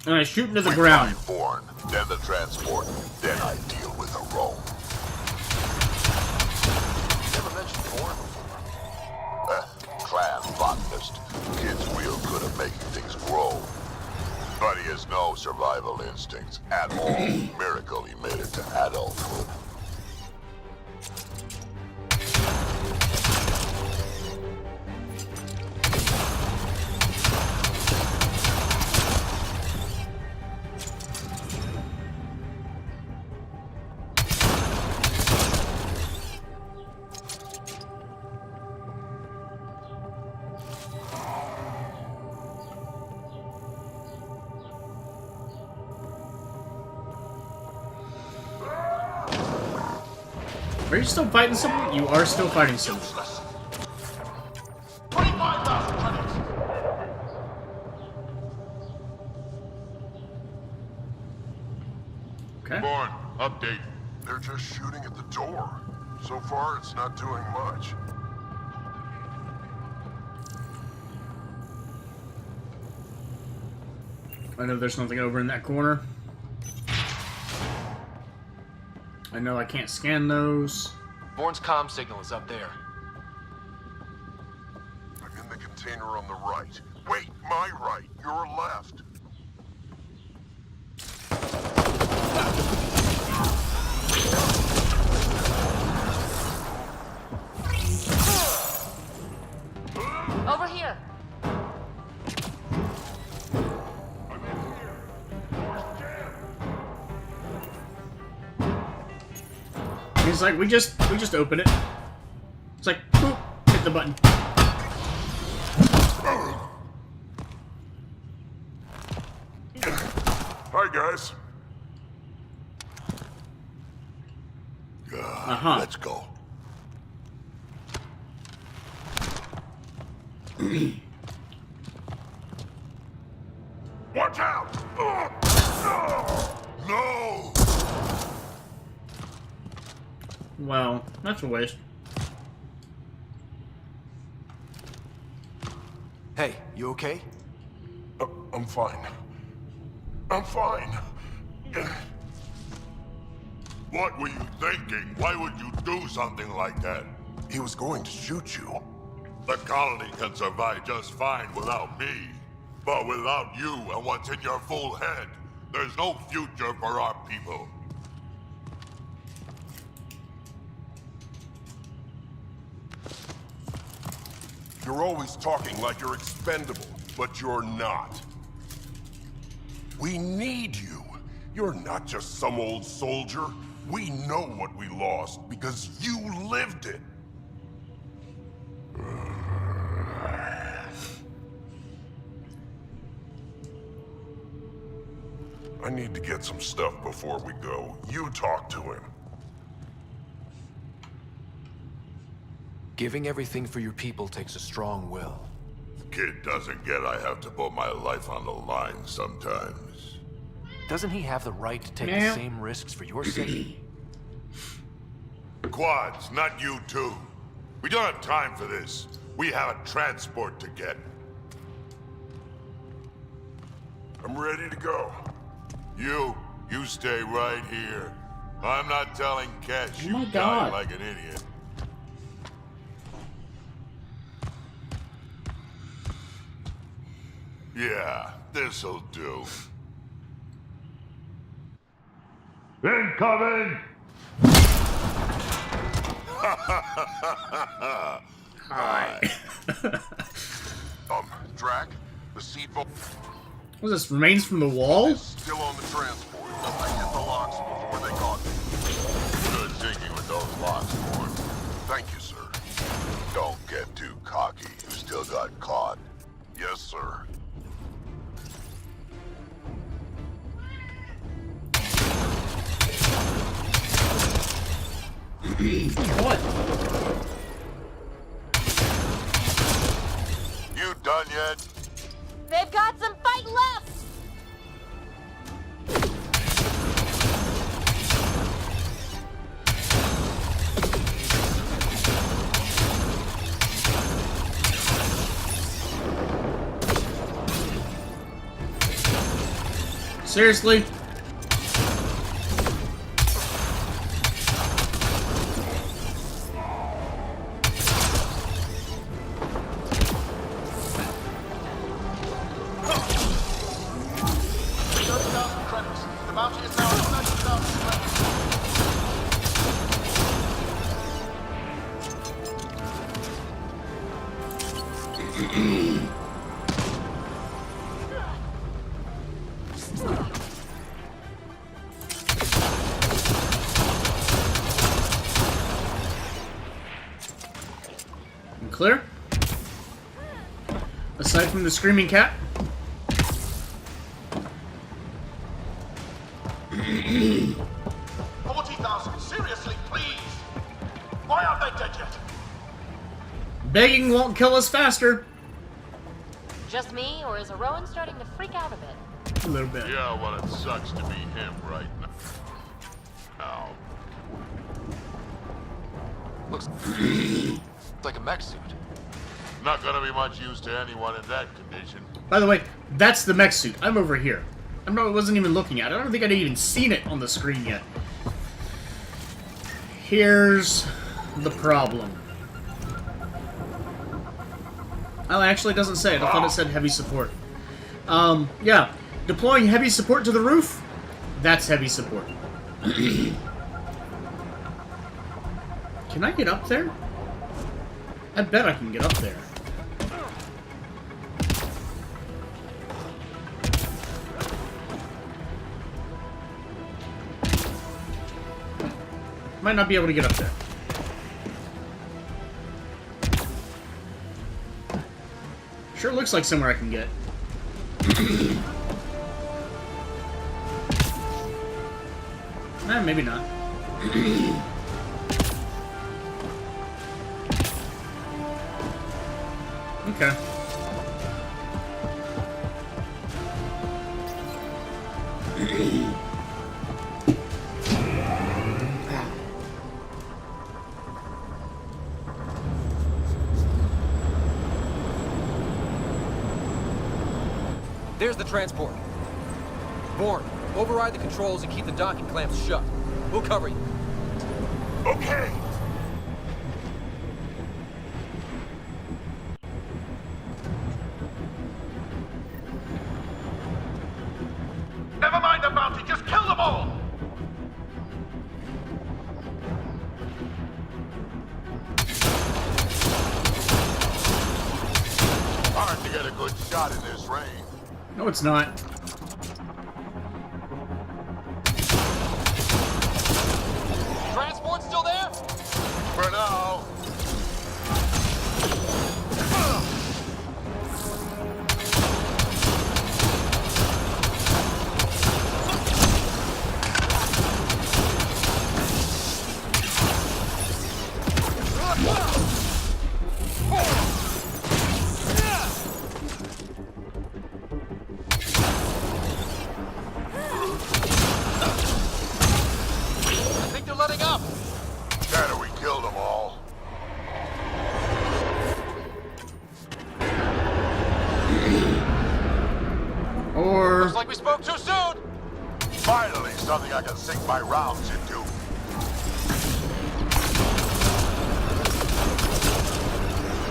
And I shoot into the ground. Born, then the transport, then I deal with the Rome. Never mentioned Born before. Clan botanist. Kid's real good at making things grow. But he has no survival instincts at all. Miracle he made it to adulthood. Are you still fighting someone? You are still fighting someone. 25,000 credits. Okay. Born, update. They're just shooting at the door. So far, it's not doing much. I know there's nothing over in that corner. I know I can't scan those. Born's comm signal is up there. I'm in the container on the right. Wait, my right. Your left. Over here. He's like, we just open it. It's like, boop, hit the button. Hi, guys. Let's go. Watch out! No! Well, that's a waste. Hey, you okay? I'm fine. I'm fine. What were you thinking? Why would you do something like that? He was going to shoot you. The colony can survive just fine without me. But without you and what's in your full head, there's no future for our people. You're always talking like you're expendable, but you're not. We need you. You're not just some old soldier. We know what we lost because you lived it. I need to get some stuff before we go. You talk to him. Giving everything for your people takes a strong will. Kid doesn't get I have to put my life on the line sometimes. Doesn't he have the right to take the same risks for your sake? Quads, not you two. We don't have time for this. We have a transport to get. I'm ready to go. You stay right here. I'm not telling Kesh Oh my you died God. like an idiot. Yeah, this'll do. Incoming! Hi. Drac, the seed vault What is this, remains from the wall? is still on the transport. I hit the locks before they got me. Good thinking with those locks, Ford. Thank you, sir. Don't get too cocky. You still got caught. Yes, sir. What? You done yet? They've got some fight left! Seriously? The bounty is now 30,000 credits. Clear? Aside from the screaming cat? 40,000, seriously, please! Why aren't they dead yet? Begging won't kill us faster. Just me, or is Rowan starting to freak out a bit? A little bit. Yeah, well, it sucks to be him right now. Looks like a mech suit. Not gonna be much use to anyone in that condition. By the way, that's the mech suit. I'm over here. I wasn't even looking at it. I don't think I'd even seen it on the screen yet. Here's the problem. Oh, actually, it doesn't say it. I thought it said heavy support. Yeah. Deploying heavy support to the roof? That's heavy support. Can I get up there? I bet I can get up there. Might not be able to get up there. Sure looks like somewhere I can get. Maybe not. Okay. There's the transport. Bourne, override the controls and keep the docking clamps shut. We'll cover you. Okay. Never mind the bounty, just kill them all! Hard to get a good shot in this rain. No, it's not. Transport still there? For now. I think they're letting up. Better we kill them all. Or... Looks like we spoke too soon. Finally, something I can sink my rounds into.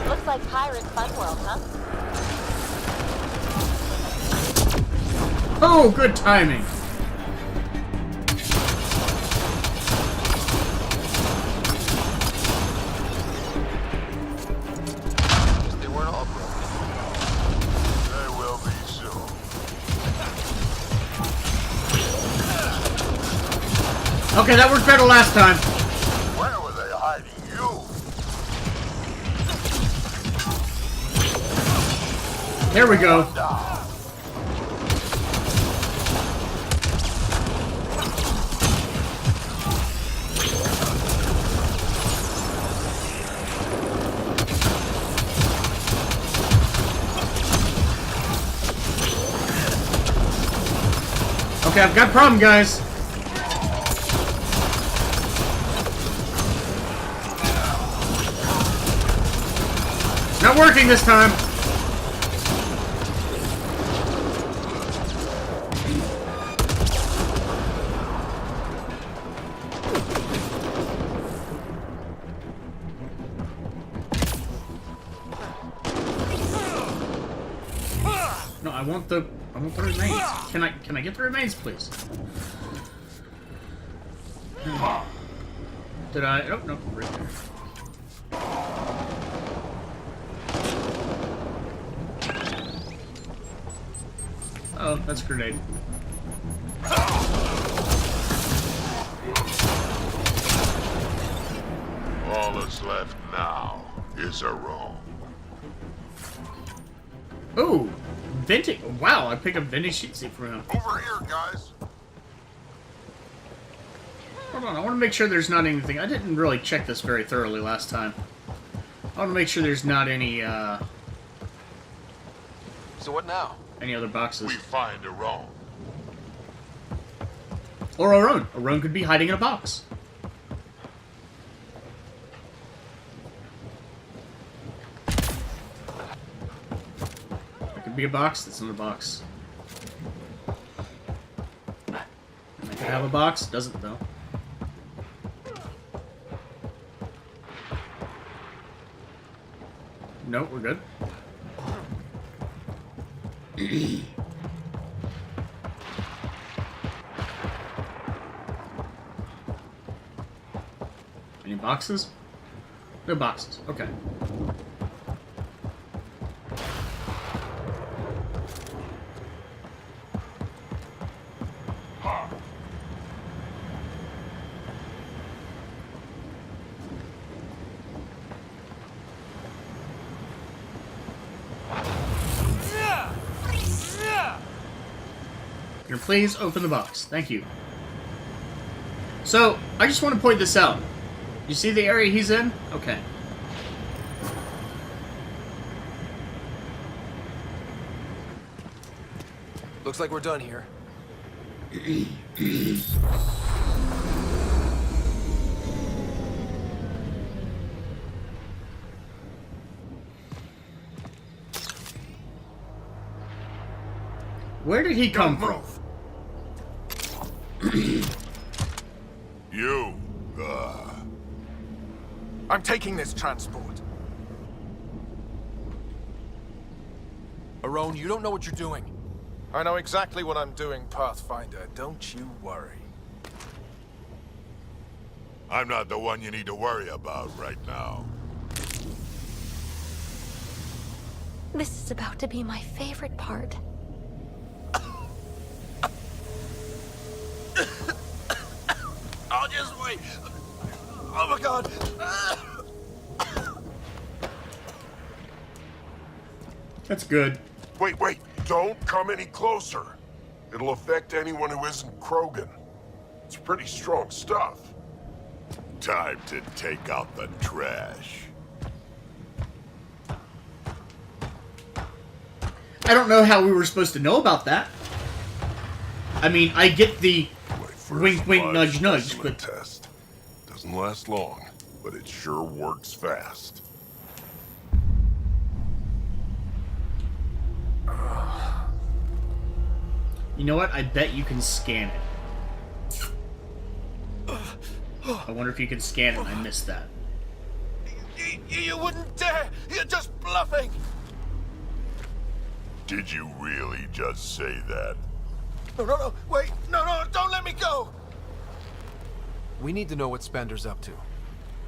Looks like Pirate's Fun World, huh? Oh, good timing. They weren't all broken. They will be soon. Okay, that worked better last time. Where were they hiding you? There we go. Down. Okay, I've got a problem, guys. Not working this time. No, I want the remains. Can I get the remains, please? Did I? Oh no, right there. Oh, that's a grenade. All that's left now is a room. Ooh, vintage. Wow, I picked up vintage sheet seat from him. Over here, guys. Hold on, I want to make sure there's not anything. I didn't really check this very thoroughly last time. I want to make sure there's not any, So what now? any other boxes. We find a room. Or Aron. Aron could be hiding in a box. It could be a box that's in a box. And I could have a box. Doesn't, though. Nope, we're good. Any boxes? No boxes. Okay. Can you please open the box? Thank you. So, I just want to point this out. You see the area he's in? Okay. Looks like we're done here. Where did he come from? You, I'm taking this transport. Arone, you don't know what you're doing. I know exactly what I'm doing, Pathfinder. Don't you worry. I'm not the one you need to worry about right now. This is about to be my favorite part. I'll just wait. Oh my god. That's good. Wait, don't come any closer. It'll affect anyone who isn't Krogan. It's pretty strong stuff. Time to take out the trash. I don't know how we were supposed to know about that. I mean, I get the wink, wink, nudge, nudge, but... Test. Doesn't last long, but it sure works fast. You know what? I bet you can scan it. I wonder if you can scan it and I missed that. You wouldn't dare! You're just bluffing! Did you really just say that? No, wait! No, don't let me go! We need to know what Spender's up to.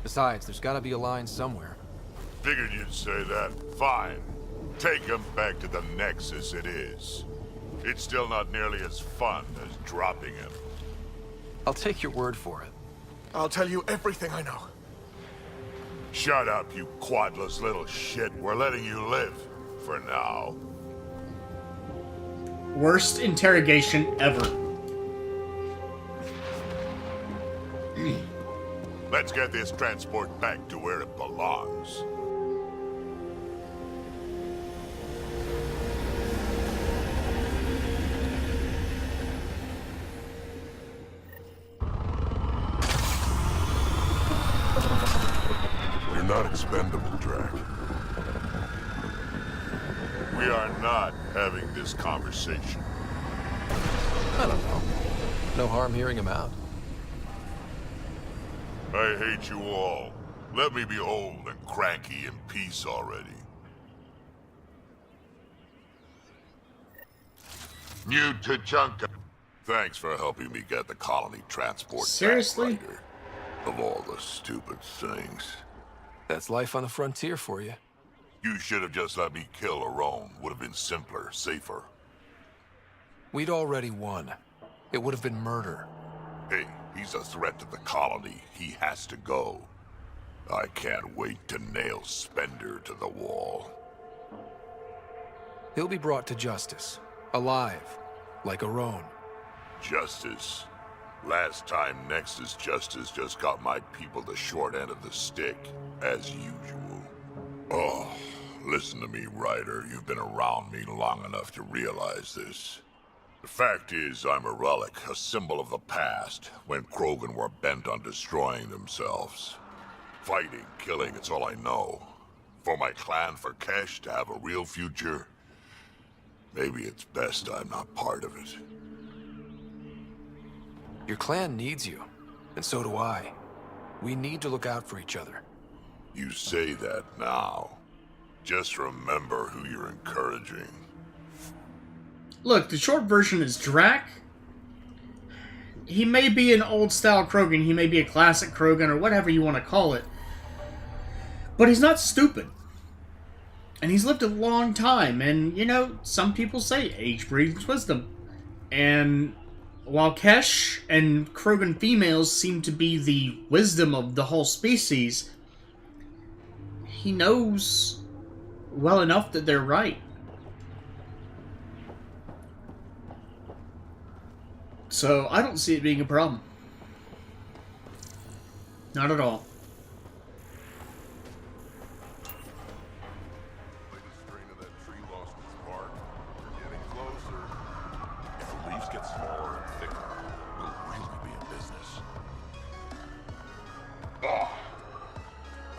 Besides, there's gotta be a line somewhere. Figured you'd say that. Fine. Take him back to the Nexus it is. It's still not nearly as fun as dropping him. I'll take your word for it. I'll tell you everything I know. Shut up, you quadless little shit. We're letting you live. For now. Worst interrogation ever. Let's get this transport back to where it belongs. You're not expendable, Drac. We are not having this conversation. I don't know. No harm hearing him out. I hate you all. Let me be old and cranky in peace already. New Tachanka. Thanks for helping me get the colony transport. Seriously? Back, Ryder. Of all the stupid things. That's life on the frontier for you. You should have just let me kill Arone. Would have been simpler, safer. We'd already won. It would have been murder. Hey, he's a threat to the colony. He has to go. I can't wait to nail Spender to the wall. He'll be brought to justice. Alive. Like Arone. Justice. Last time Nexus Justice just got my people the short end of the stick, as usual. Oh, listen to me, Ryder. You've been around me long enough to realize this. The fact is, I'm a relic, a symbol of the past, when Krogan were bent on destroying themselves. Fighting, killing, it's all I know. For my clan, for Kesh to have a real future, maybe it's best I'm not part of it. Your clan needs you, and so do I. We need to look out for each other. You say that now. Just remember who you're encouraging. Look, the short version is Drac. He may be an old-style Krogan, he may be a classic Krogan, or whatever you want to call it. But he's not stupid. And he's lived a long time, and, you know, some people say age breeds wisdom. And while Kesh and Krogan females seem to be the wisdom of the whole species, he knows well enough that they're right. So, I don't see it being a problem. Not at all. Latest strain of that tree lost its bark. We're getting closer. If the leaves get smaller and thicker, we'll really be in business.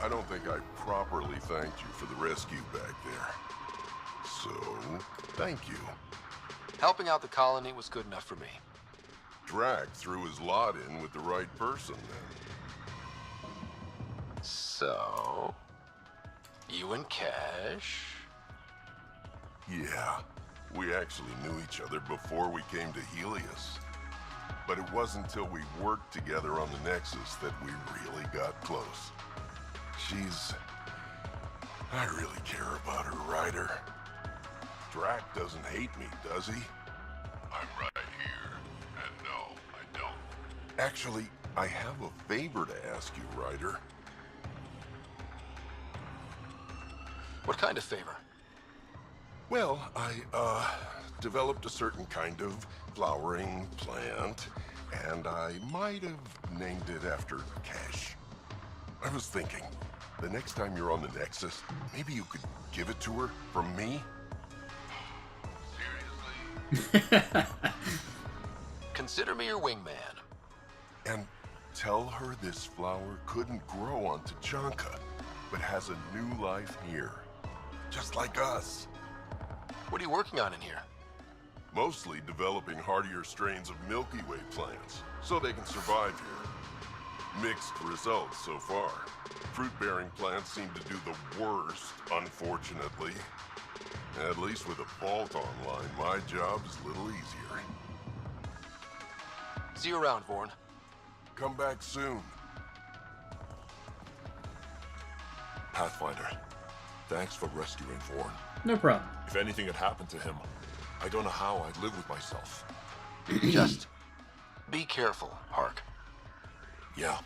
I don't think I properly thanked you for the rescue back there. So, thank you. Helping out the colony was good enough for me. Drac threw his lot in with the right person then. So... you and Cash? Yeah, we actually knew each other before we came to Heleus. But it wasn't until we worked together on the Nexus that we really got close. I really care about her, Ryder. Drac doesn't hate me, does he? I'm right here, and no, I don't. Actually, I have a favor to ask you, Ryder. What kind of favor? Well, I, developed a certain kind of flowering plant, and I might have named it after Cash. I was thinking, the next time you're on the Nexus, maybe you could give it to her from me? Consider me your wingman. And tell her this flower couldn't grow on Tachanka, but has a new life here. Just like us. What are you working on in here? Mostly developing hardier strains of Milky Way plants, so they can survive here. Mixed results so far. Fruit-bearing plants seem to do the worst, unfortunately. At least with a vault online, my job is a little easier. See you around, Vorn. Come back soon. Pathfinder, thanks for rescuing Vorn. No problem. If anything had happened to him, I don't know how I'd live with myself. Just be careful, Hark. Yeah,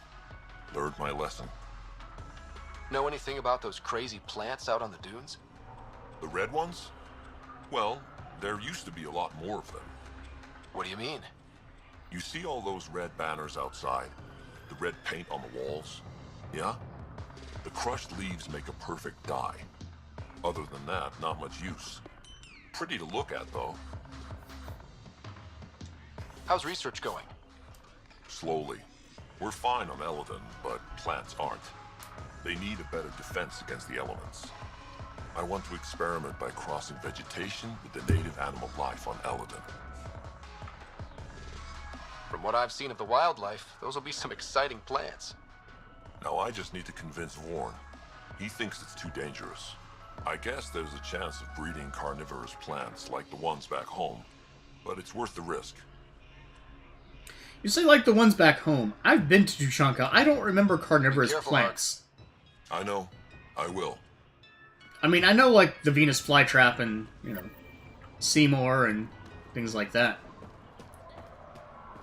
learned my lesson. Know anything about those crazy plants out on the dunes? The red ones? Well, there used to be a lot more of them. What do you mean? You see all those red banners outside? The red paint on the walls? Yeah? The crushed leaves make a perfect dye. Other than that, not much use. Pretty to look at, though. How's research going? Slowly. We're fine on Eladon, but plants aren't. They need a better defense against the elements. I want to experiment by crossing vegetation with the native animal life on Eladon. From what I've seen of the wildlife, those will be some exciting plants. Now I just need to convince Warren. He thinks it's too dangerous. I guess there's a chance of breeding carnivorous plants like the ones back home, but it's worth the risk. You say like the ones back home. I've been to Tuchanka. I don't remember carnivorous plants. I know. I will. I mean, I know like the Venus flytrap and, you know, Seymour and things like that.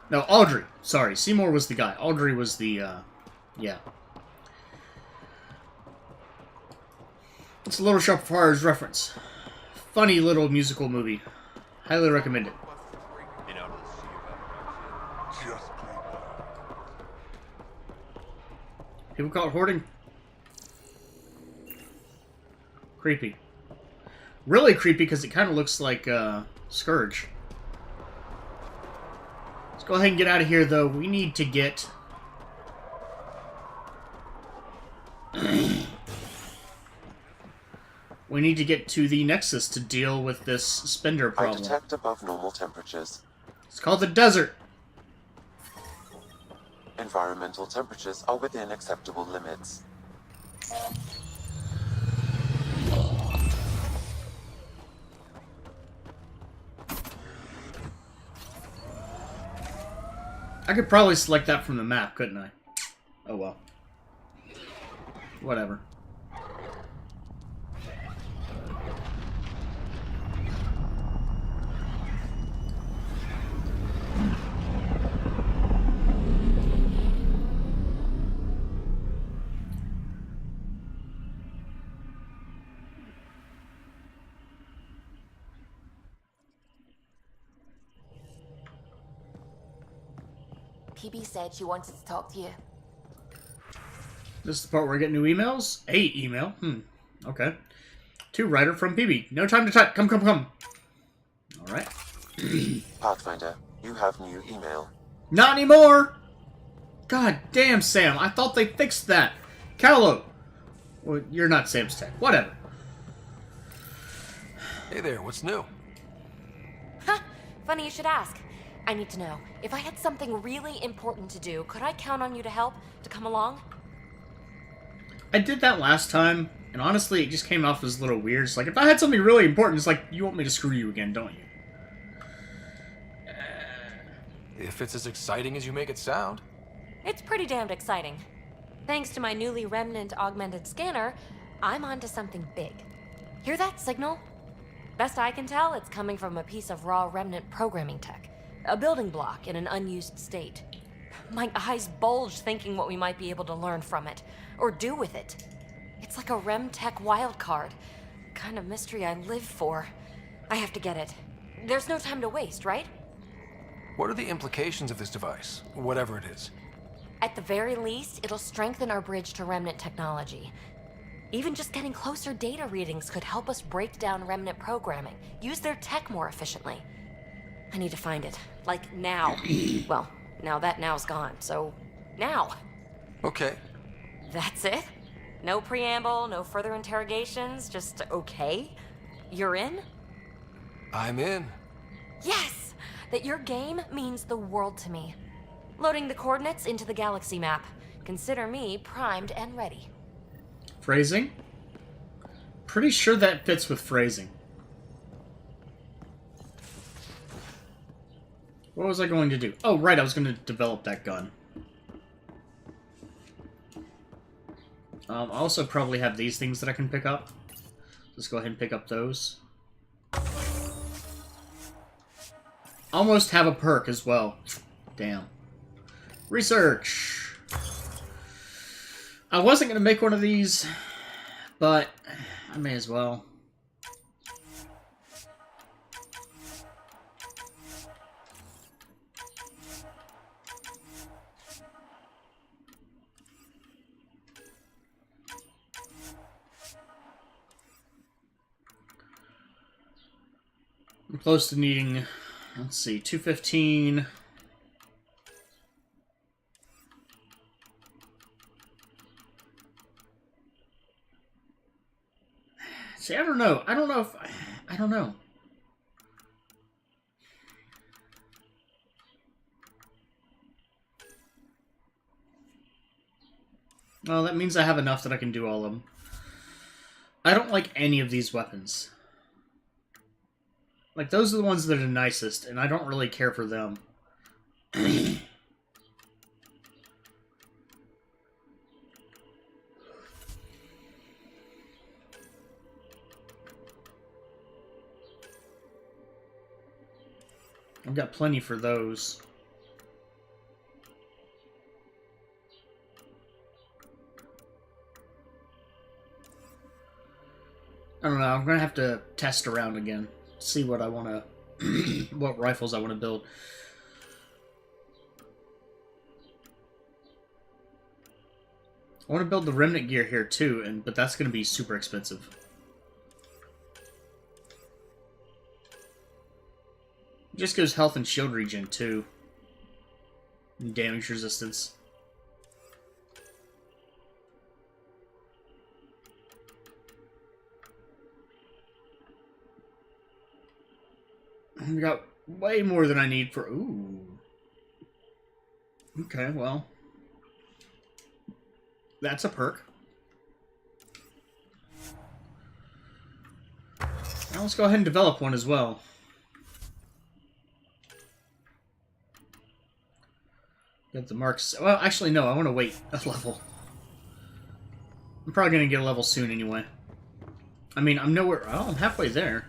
No, Audrey. Sorry, Seymour was the guy. Audrey was the, yeah. It's a Little Shop of Horrors reference. Funny little musical movie. Highly recommend it. People call it hoarding. Creepy. Really creepy because it kind of looks like Scourge. Let's go ahead and get out of here, though. We need to get... we need to get to the Nexus to deal with this spender problem. I detect above normal temperatures. It's called the desert. Environmental temperatures are within acceptable limits. I could probably select that from the map, couldn't I? Oh well. Whatever. PB said she wanted to talk to you. This is the part where I get new emails. A email. Okay. To writer from PB. No time to type. Come, come, come. Alright. Pathfinder, you have new email. Not anymore! God damn, Sam. I thought they fixed that. Callo. Well, you're not Sam's tech. Whatever. Hey there, what's new? Huh. Funny you should ask. I need to know. If I had something really important to do, could I count on you to help? To come along? I did that last time, and honestly, it just came off as a little weird. It's like, if I had something really important, it's like, you want me to screw you again, don't you? If it's as exciting as you make it sound. It's pretty damned exciting. Thanks to my newly remnant augmented scanner, I'm onto something big. Hear that signal? Best I can tell, it's coming from a piece of raw remnant programming tech. A building block in an unused state. My eyes bulge thinking what we might be able to learn from it, or do with it. It's like a rem tech wildcard. Kind of mystery I live for. I have to get it. There's no time to waste, right? What are the implications of this device, whatever it is? At the very least, it'll strengthen our bridge to remnant technology. Even just getting closer data readings could help us break down remnant programming, use their tech more efficiently. I need to find it. Like, now. Well, now that now's gone, so now. Okay. That's it? No preamble, no further interrogations, just okay? You're in? I'm in. Yes! That your game means the world to me. Loading the coordinates into the galaxy map. Consider me primed and ready. Phrasing? Pretty sure that fits with phrasing. What was I going to do? Oh, right, I was going to develop that gun. I also probably have these things that I can pick up. Let's go ahead and pick up those. Almost have a perk as well. Damn. Research. I wasn't going to make one of these, but I may as well. I'm close to needing, let's see, 215. See, I don't know. I don't know if... I don't know. Well, that means I have enough that I can do all of them. I don't like any of these weapons. Like, those are the ones that are nicest, and I don't really care for them. I've got plenty for those. I don't know, I'm gonna have to test around again. See what I want to... what rifles I want to build. I want to build the remnant gear here too, but that's going to be super expensive. It just gives health and shield regen too. And damage resistance. We got way more than I need for... Ooh. Okay, well. That's a perk. Now let's go ahead and develop one as well. Get the marks... Well, actually, no. I want to wait a level. I'm probably going to get a level soon anyway. I mean, I'm nowhere... Oh, I'm halfway there.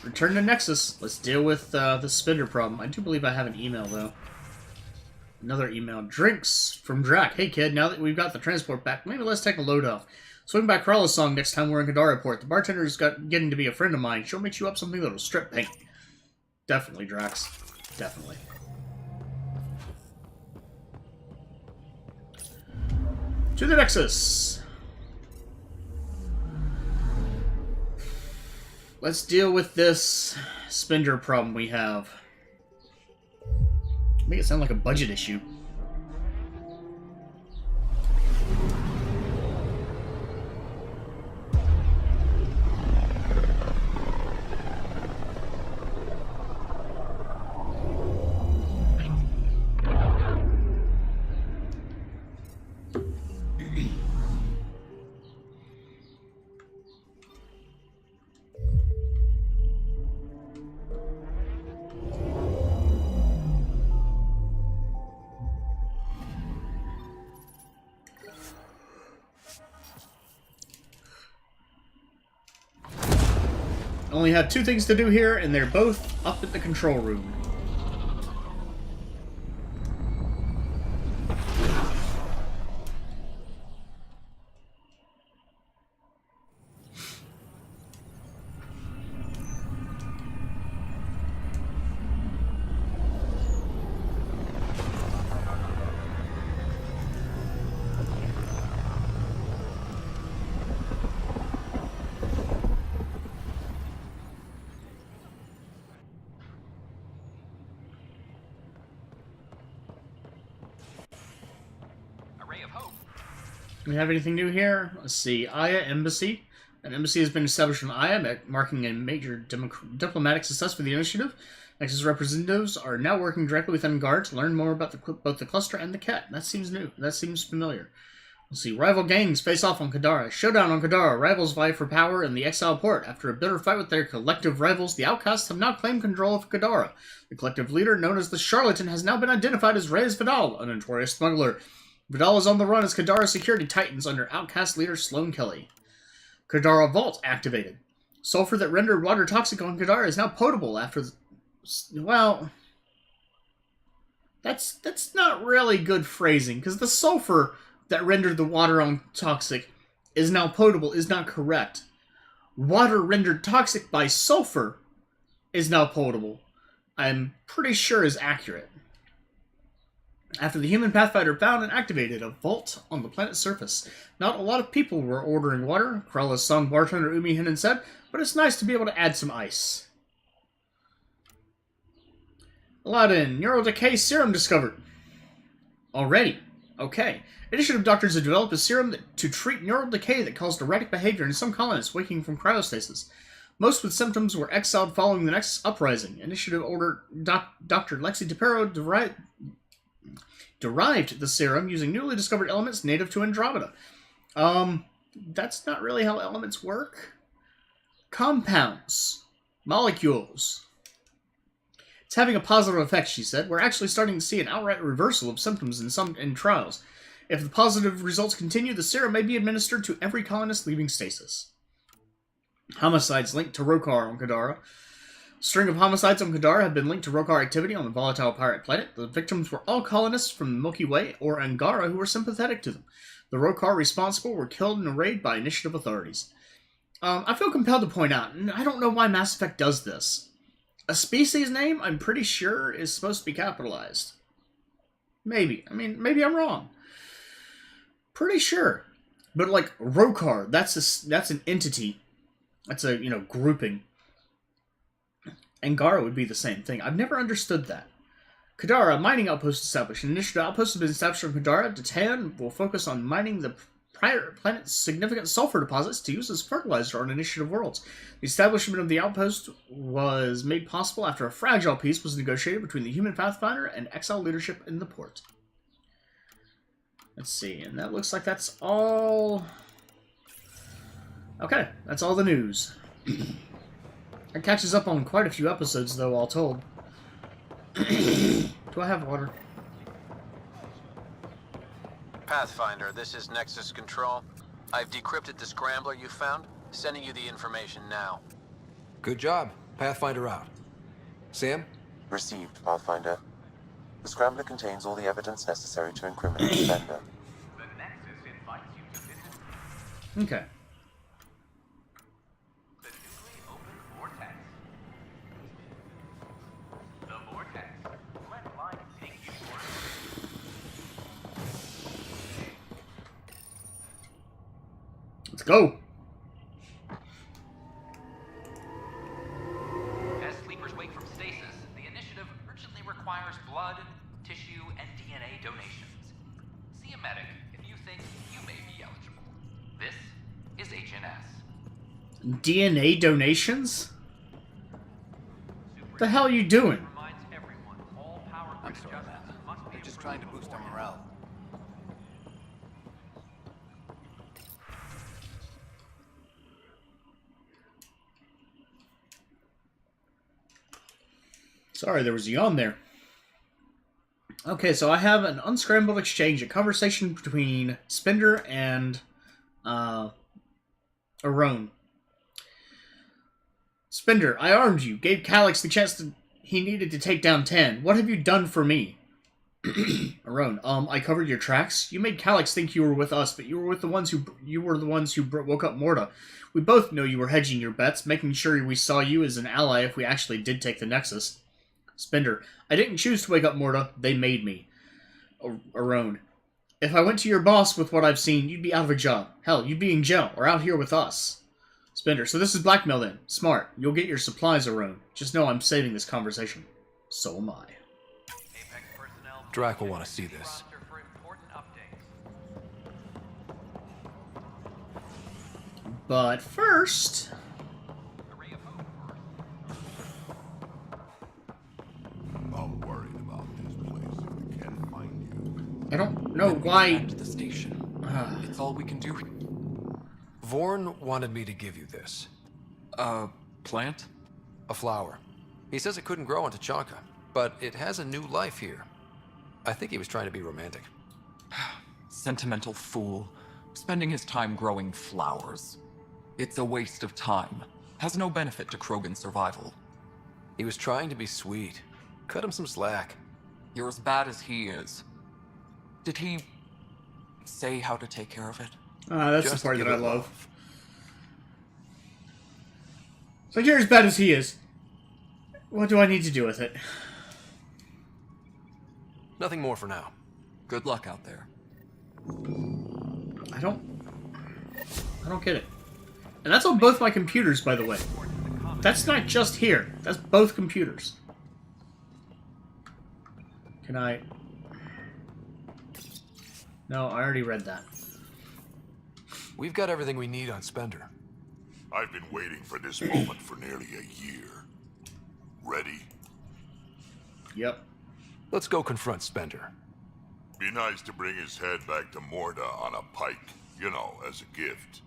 Return to Nexus. Let's deal with the spinner problem. I do believe I have an email, though. Another email. Drinks from Drac. Hey, kid, now that we've got the transport back, maybe let's take a load off. Swing by Crawler's song next time we're in Kadara Port. The bartender's getting to be a friend of mine. She'll mix you up something that'll strip paint. Definitely, Drax. Definitely. To the Nexus. Let's deal with this spender problem we have. Make it sound like a budget issue. Only have two things to do here, and they're both up at the control room. Do we have anything new here? Let's see. Aya Embassy. An embassy has been established in Aya, marking a major diplomatic success for the initiative. Nexus representatives are now working directly with Engar to learn more about both the cluster and the Ket. That seems new. That seems familiar. Let's see. Rival gangs face off on Kadara. Showdown on Kadara. Rivals vie for power in the Exile Port. After a bitter fight with their collective rivals, the Outcasts have now claimed control of Kadara. The collective leader, known as the Charlatan, has now been identified as Reyes Vidal, a notorious smuggler. Vidal is on the run as Kadara security tightens under Outcast leader Sloan Kelly. Kadara Vault activated. Sulfur that rendered water toxic on Kadara is now potable after... Well... That's not really good phrasing, because the sulfur that rendered the water toxic is now potable is not correct. Water rendered toxic by sulfur is now potable. I'm pretty sure is accurate. After the human Pathfinder found and activated a vault on the planet's surface. Not a lot of people were ordering water, Krella's son bartender Umi Hinen said, but it's nice to be able to add some ice. Aladdin, neural decay serum discovered. Already. Okay. Initiative doctors have developed a serum to treat neural decay that caused erratic behavior in some colonists waking from cryostasis. Most with symptoms were exiled following the Nexus uprising. Initiative ordered Dr. Lexi DePero derived the serum using newly discovered elements native to Andromeda. That's not really how elements work. Compounds. Molecules. It's having a positive effect, she said. We're actually starting to see an outright reversal of symptoms in trials. If the positive results continue, the serum may be administered to every colonist leaving stasis. Homicides linked to Rokar on Kadara. A string of homicides on Kadara have been linked to Rokar activity on the volatile pirate planet. The victims were all colonists from the Milky Way or Angara who were sympathetic to them. The Rokar responsible were killed in a raid by initiative authorities. I feel compelled to point out, and I don't know why Mass Effect does this. A species name, I'm pretty sure, is supposed to be capitalized. Maybe. I mean, maybe I'm wrong. Pretty sure. But, like, Rokar, that's an entity. That's a, grouping. Angara would be the same thing. I've never understood that. Kadara, mining outpost established. An initiative outpost has been established from Kadara. Datan will focus on mining the prior planet's significant sulfur deposits to use as fertilizer on initiative worlds. The establishment of the outpost was made possible after a fragile peace was negotiated between the human Pathfinder and Exile leadership in the port. Let's see, and that looks like that's all... Okay, that's all the news. It catches up on quite a few episodes, though, all told. Do I have water? Pathfinder, this is Nexus Control. I've decrypted the scrambler you found. Sending you the information now. Good job. Pathfinder out. Sam? Received, Pathfinder. The scrambler contains all the evidence necessary to incriminate the vendor. Okay. Let's go. As sleepers wake from stasis, the initiative urgently requires blood, tissue, and DNA donations. See a medic if you think you may be eligible. This is HNS. DNA donations? What the hell are you doing? I'm sorry, man. They're just trying to boost our morale. Sorry, there was a yawn there. Okay, so I have an unscrambled exchange, a conversation between Spender and Arone. Spender, I armed you, gave Calyx the chance he needed to take down 10. What have you done for me? Arone, I covered your tracks. You made Calyx think you were with us, but you were the ones who woke up Morta. We both know you were hedging your bets, making sure we saw you as an ally if we actually did take the Nexus. Spender, I didn't choose to wake up Morta, they made me. Arone, if I went to your boss with what I've seen, you'd be out of a job. Hell, you'd be in jail, or out here with us. Spender, so this is blackmail then. Smart. You'll get your supplies, Arone. Just know I'm saving this conversation. So am I. Drac will want to see this. But first... I'm worried about this place if we can't find you. I don't know why... Back to the station. It's all we can do. Vorn wanted me to give you this. A plant? A flower. He says it couldn't grow on Tachanka, but it has a new life here. I think he was trying to be romantic. Sentimental fool. Spending his time growing flowers. It's a waste of time. Has no benefit to Krogan's survival. He was trying to be sweet. Cut him some slack. You're as bad as he is. Did he say how to take care of it? That's the part that I love. So you're as bad as he is. What do I need to do with it? Nothing more for now. Good luck out there. I don't get it. And that's on both my computers, by the way. That's not just here. That's both computers. Can I... No, I already read that. We've got everything we need on Spender. I've been waiting for this moment for nearly a year. Ready? Yep. Let's go confront Spender. Be nice to bring his head back to Morta on a pike, you know, as a gift.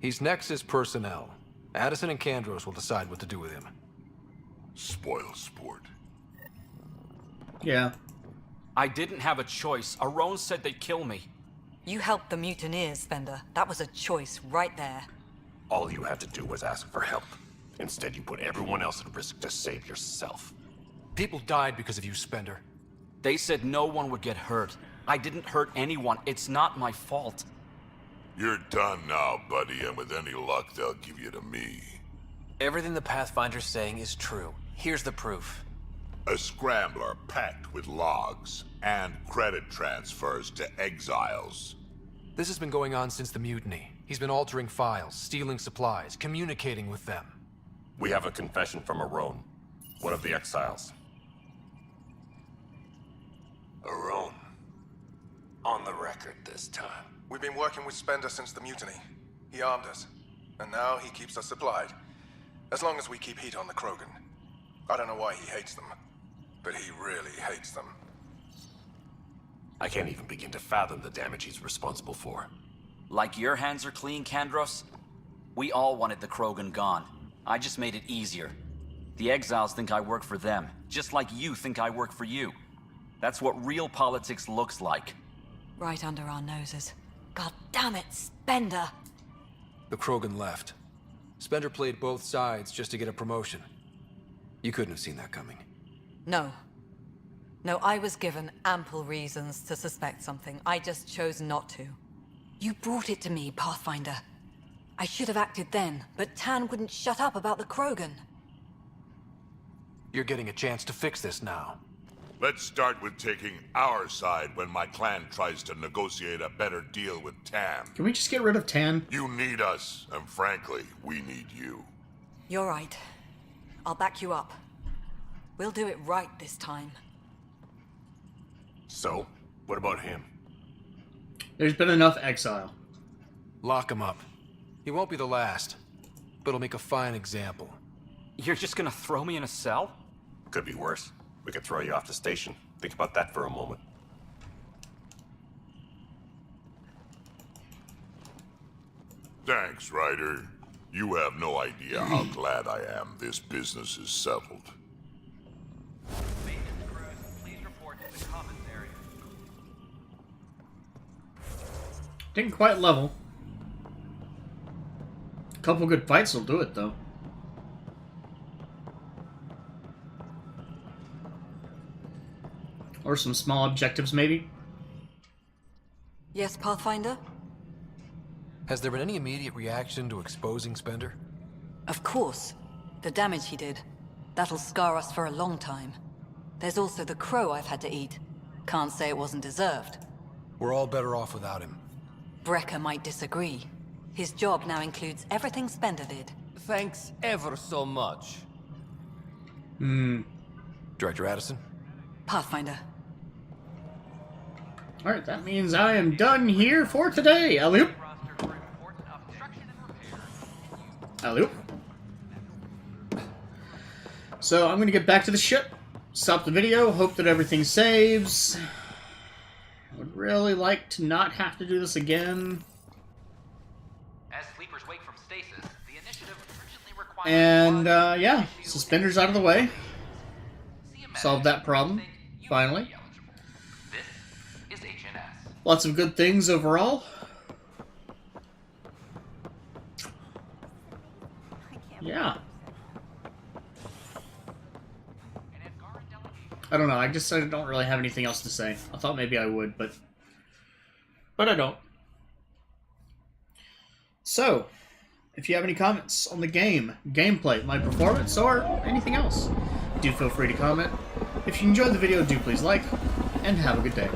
He's Nexus personnel. Addison and Kandros will decide what to do with him. Spoil sport. Yeah. I didn't have a choice. Arone said they'd kill me. You helped the mutineers, Spender. That was a choice right there. All you had to do was ask for help. Instead, you put everyone else at risk to save yourself. People died because of you, Spender. They said no one would get hurt. I didn't hurt anyone. It's not my fault. You're done now, buddy, and with any luck, they'll give you to me. Everything the Pathfinder's saying is true. Here's the proof. A scrambler packed with logs and credit transfers to exiles. This has been going on since the mutiny. He's been altering files, stealing supplies, communicating with them. We have a confession from Arone, one of the exiles. Arone. On the record this time. We've been working with Spender since the mutiny. He armed us, and now he keeps us supplied. As long as we keep heat on the Krogan. I don't know why he hates them, but he really hates them. I can't even begin to fathom the damage he's responsible for. Like your hands are clean, Kandros? We all wanted the Krogan gone. I just made it easier. The exiles think I work for them, just like you think I work for you. That's what real politics looks like. Right under our noses. God damn it, Spender! The Krogan left. Spender played both sides just to get a promotion. You couldn't have seen that coming. No. No, I was given ample reasons to suspect something. I just chose not to. You brought it to me, Pathfinder. I should have acted then, but Tan wouldn't shut up about the Krogan. You're getting a chance to fix this now. Let's start with taking our side when my clan tries to negotiate a better deal with Tam. Can we just get rid of Tan? You need us, and frankly, we need you. You're right. I'll back you up. We'll do it right this time. So, what about him? There's been enough exile. Lock him up. He won't be the last, but he'll make a fine example. You're just gonna throw me in a cell? Could be worse. We could throw you off the station. Think about that for a moment. Thanks, Ryder. You have no idea how glad I am this business is settled. Maintenance crews, please report to the commons area. Didn't quite level. A couple good fights will do it, though. Or some small objectives, maybe? Yes, Pathfinder? Has there been any immediate reaction to exposing Spender? Of course. The damage he did. That'll scar us for a long time. There's also the crow I've had to eat. Can't say it wasn't deserved. We're all better off without him. Brecker might disagree. His job now includes everything Spender did. Thanks ever so much. Director Addison? Pathfinder. Alright, that means I am done here for today. Alley-oop. Alley-oop. So, I'm gonna get back to the ship. Stop the video. Hope that everything saves. I would really like to not have to do this again. As sleepers wake from stasis, the initiative urgently requires... And, yeah. Suspenders out of the way. Solved that problem. Finally. This is HNS. Lots of good things overall. Yeah. I don't know, I don't really have anything else to say. I thought maybe I would, but I don't. So, if you have any comments on the game, gameplay, my performance, or anything else, do feel free to comment. If you enjoyed the video, do please like, and have a good day.